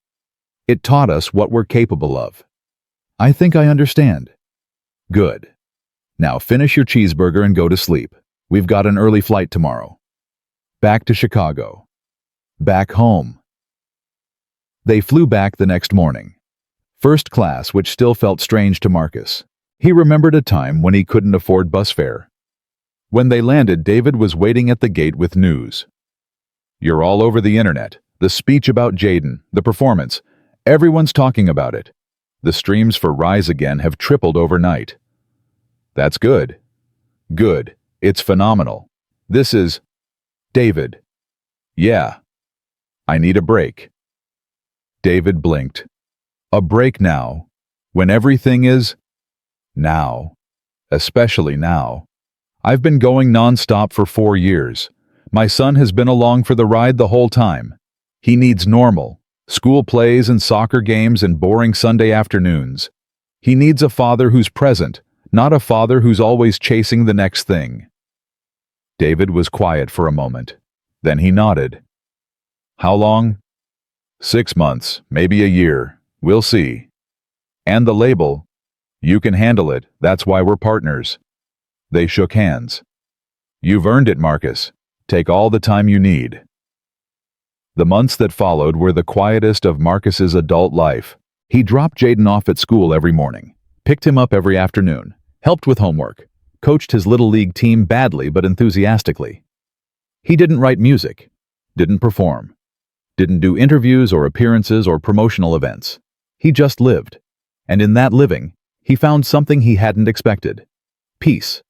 It taught us what we're capable of. I think I understand. Good. Now finish your cheeseburger and go to sleep. We've got an early flight tomorrow. Back to Chicago. Back home. They flew back the next morning. First class, which still felt strange to Marcus. He remembered a time when he couldn't afford bus fare. When they landed, David was waiting at the gate with news. You're all over the internet. The speech about Jaden, the performance. Everyone's talking about it. The streams for Rise Again have tripled overnight. That's good. Good. It's phenomenal. This is... David. Yeah. I need a break. David blinked. A break now, when everything is... now. Especially now. I've been going non-stop for 4 years. My son has been along for the ride the whole time. He needs normal, school plays and soccer games and boring Sunday afternoons. He needs a father who's present, not a father who's always chasing the next thing. David was quiet for a moment. Then he nodded. How long? 6 months, maybe a year. We'll see. And the label? You can handle it. That's why we're partners. They shook hands. You've earned it, Marcus. Take all the time you need. The months that followed were the quietest of Marcus's adult life. He dropped Jaden off at school every morning, picked him up every afternoon, helped with homework, coached his little league team badly but enthusiastically. He didn't write music, didn't perform, didn't do interviews or appearances or promotional events. He just lived. And in that living, he found something he hadn't expected. Peace.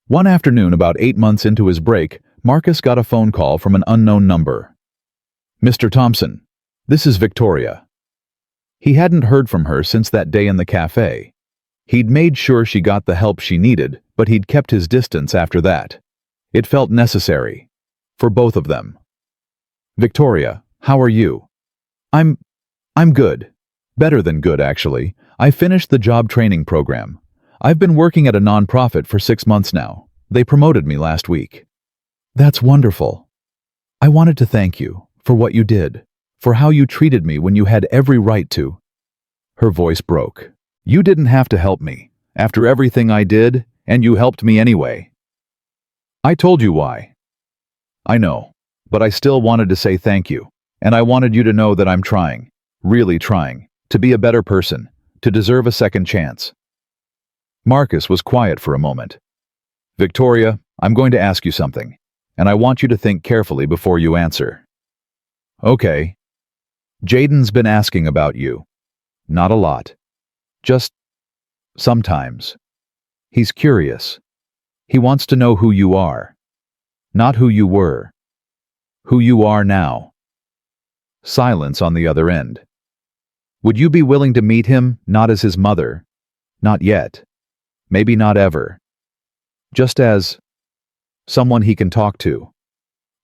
One afternoon, about 8 months into his break, Marcus got a phone call from an unknown number. Mr. Thompson, this is Victoria. He hadn't heard from her since that day in the cafe. He'd made sure she got the help she needed, but he'd kept his distance after that. It felt necessary. For both of them. Victoria, how are you? I'm good. Better than good, actually. I finished the job training program. I've been working at a nonprofit for 6 months now. They promoted me last week. That's wonderful. I wanted to thank you for what you did, for how you treated me when you had every right to. Her voice broke. You didn't have to help me, after everything I did, and you helped me anyway. I told you why. I know, but I still wanted to say thank you, and I wanted you to know that I'm trying, really trying, to be a better person, to deserve a second chance. Marcus was quiet for a moment. Victoria, I'm going to ask you something, and I want you to think carefully before you answer. Okay. Jaden's been asking about you. Not a lot. Just sometimes. He's curious. He wants to know who you are. Not who you were. Who you are now. Silence on the other end. Would you be willing to meet him, not as his mother? Not yet. Maybe not ever. Just as someone he can talk to.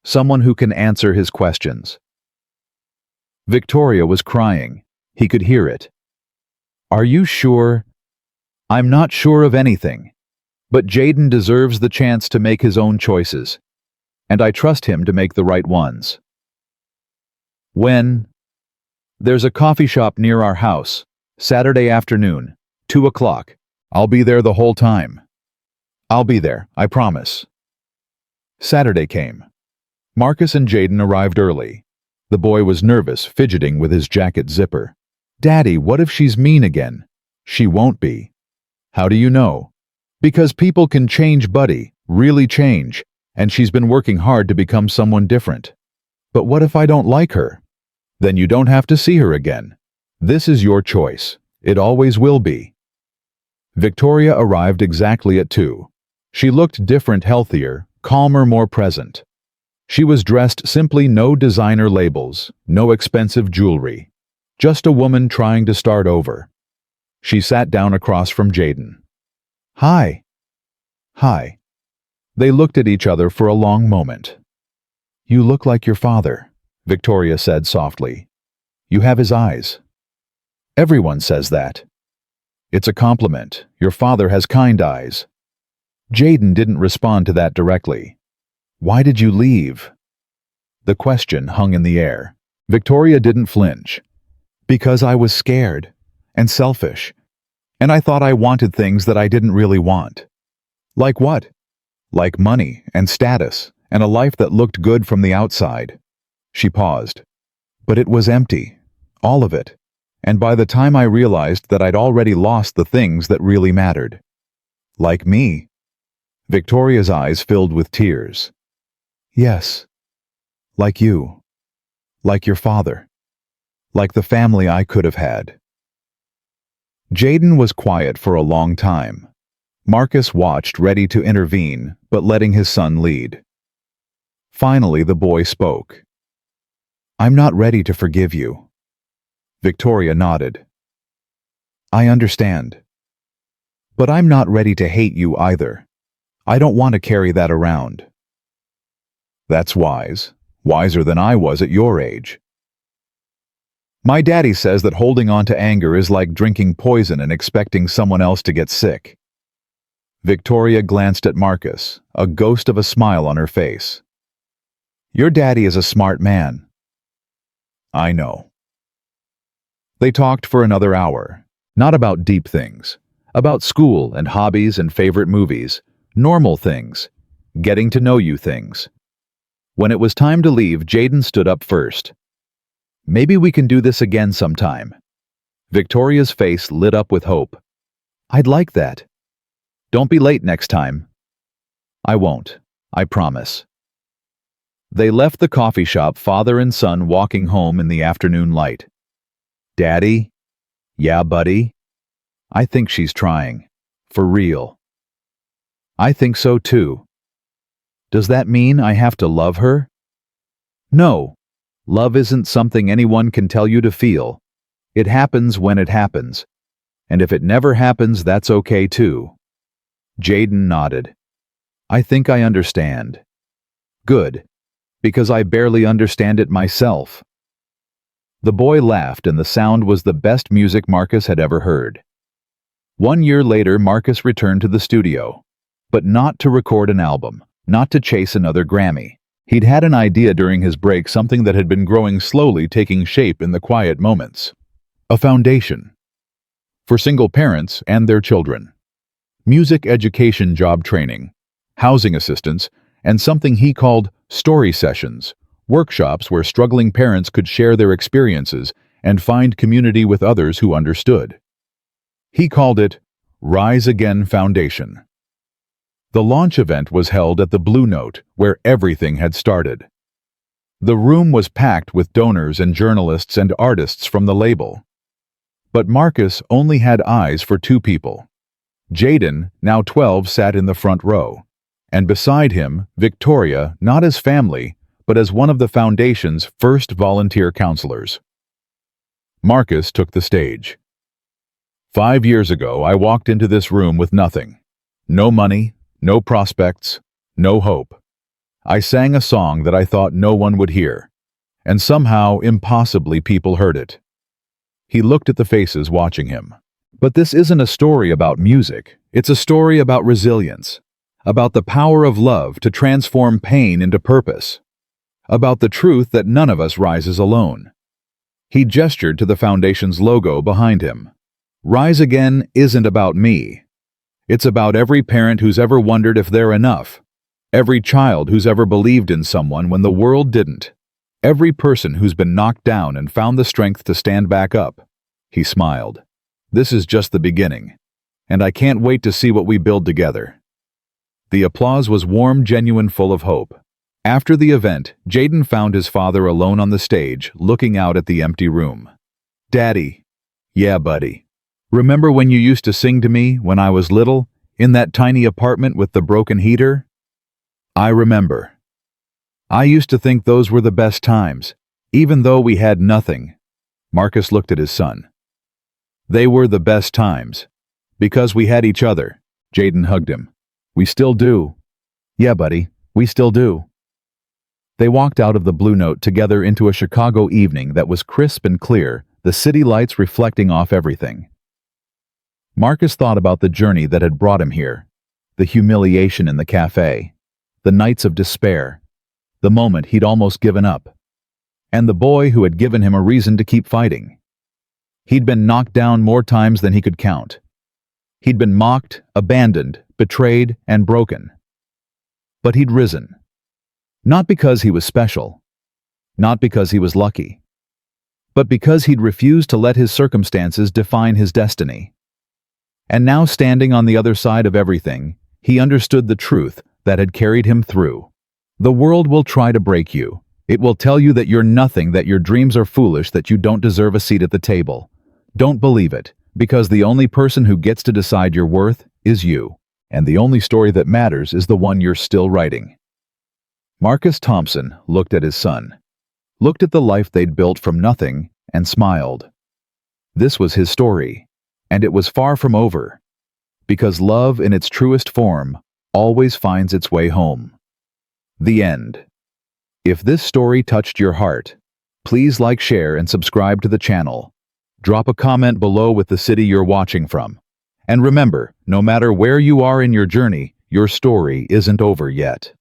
Someone who can answer his questions. Victoria was crying. He could hear it. Are you sure? I'm not sure of anything. But Jaden deserves the chance to make his own choices. And I trust him to make the right ones. When? There's a coffee shop near our house. Saturday afternoon, 2 o'clock. I'll be there the whole time. I'll be there, I promise. Saturday came. Marcus and Jaden arrived early. The boy was nervous, fidgeting with his jacket zipper. Daddy, what if she's mean again? She won't be. How do you know? Because people can change, buddy, really change, and she's been working hard to become someone different. But what if I don't like her? Then you don't have to see her again. This is your choice. It always will be. Victoria arrived exactly at 2. She looked different, healthier, calmer, more present. She was dressed simply, no designer labels, no expensive jewelry. Just a woman trying to start over. She sat down across from Jaden. Hi. Hi. They looked at each other for a long moment. You look like your father, Victoria said softly. You have his eyes. Everyone says that. It's a compliment. Your father has kind eyes. Jaden didn't respond to that directly. Why did you leave? The question hung in the air. Victoria didn't flinch. Because I was scared and selfish, and I thought I wanted things that I didn't really want. Like what? Like money and status and a life that looked good from the outside. She paused. But it was empty. All of it. And by the time I realized that I'd already lost the things that really mattered. Like me. Victoria's eyes filled with tears. Yes. Like you. Like your father. Like the family I could have had. Jaden was quiet for a long time. Marcus watched, ready to intervene, but letting his son lead. Finally, the boy spoke. I'm not ready to forgive you. Victoria nodded. I understand. But I'm not ready to hate you either. I don't want to carry that around. That's wise. Wiser than I was at your age. My daddy says that holding on to anger is like drinking poison and expecting someone else to get sick. Victoria glanced at Marcus, a ghost of a smile on her face. Your daddy is a smart man. I know. They talked for another hour, not about deep things, about school and hobbies and favorite movies, normal things, getting to know you things. When it was time to leave, Jaden stood up first. Maybe we can do this again sometime. Victoria's face lit up with hope. I'd like that. Don't be late next time. I won't, I promise. They left the coffee shop, father and son walking home in the afternoon light. Daddy? Yeah, buddy? I think she's trying. For real. I think so too. Does that mean I have to love her? No. Love isn't something anyone can tell you to feel. It happens when it happens. And if it never happens, that's okay too. Jaden nodded. I think I understand. Good, because I barely understand it myself. The boy laughed, and the sound was the best music Marcus had ever heard. 1 year later, Marcus returned to the studio, but not to record an album, not to chase another Grammy. He'd had an idea during his break, something that had been growing slowly, taking shape in the quiet moments. A foundation. For single parents and their children. Music education, job training, housing assistance, and something he called story sessions, workshops where struggling parents could share their experiences and find community with others who understood. He called it Rise Again Foundation. The launch event was held at the Blue Note, where everything had started. The room was packed with donors and journalists and artists from the label. But Marcus only had eyes for two people. Jaden, now 12, sat in the front row, and beside him, Victoria, not as family, but as one of the foundation's first volunteer counselors. Marcus took the stage. 5 years ago, I walked into this room with nothing. No money, no prospects, no hope. I sang a song that I thought no one would hear, and somehow, impossibly, people heard it. He looked at the faces watching him. But this isn't a story about music. It's a story about resilience, about the power of love to transform pain into purpose, about the truth that none of us rises alone. He gestured to the foundation's logo behind him. Rise Again isn't about me. It's about every parent who's ever wondered if they're enough, every child who's ever believed in someone when the world didn't, every person who's been knocked down and found the strength to stand back up. He smiled. This is just the beginning, and I can't wait to see what we build together. The applause was warm, genuine, full of hope. After the event, Jaden found his father alone on the stage, looking out at the empty room. Daddy. Yeah, buddy. Remember when you used to sing to me when I was little, in that tiny apartment with the broken heater? I remember. I used to think those were the best times, even though we had nothing. Marcus looked at his son. They were the best times. Because we had each other. Jaden hugged him. We still do. Yeah, buddy, we still do. They walked out of the Blue Note together into a Chicago evening that was crisp and clear, the city lights reflecting off everything. Marcus thought about the journey that had brought him here, the humiliation in the cafe, the nights of despair, the moment he'd almost given up, and the boy who had given him a reason to keep fighting. He'd been knocked down more times than he could count. He'd been mocked, abandoned, betrayed, and broken. But he'd risen. Not because he was special, not because he was lucky, but because he'd refused to let his circumstances define his destiny. And now, standing on the other side of everything, he understood the truth that had carried him through. The world will try to break you. It will tell you that you're nothing, that your dreams are foolish, that you don't deserve a seat at the table. Don't believe it, because the only person who gets to decide your worth is you, and the only story that matters is the one you're still writing. Marcus Thompson looked at his son, looked at the life they'd built from nothing, and smiled. This was his story, and it was far from over, because love in its truest form always finds its way home. The end. If this story touched your heart, please like, share, and subscribe to the channel. Drop a comment below with the city you're watching from. And remember, no matter where you are in your journey, your story isn't over yet.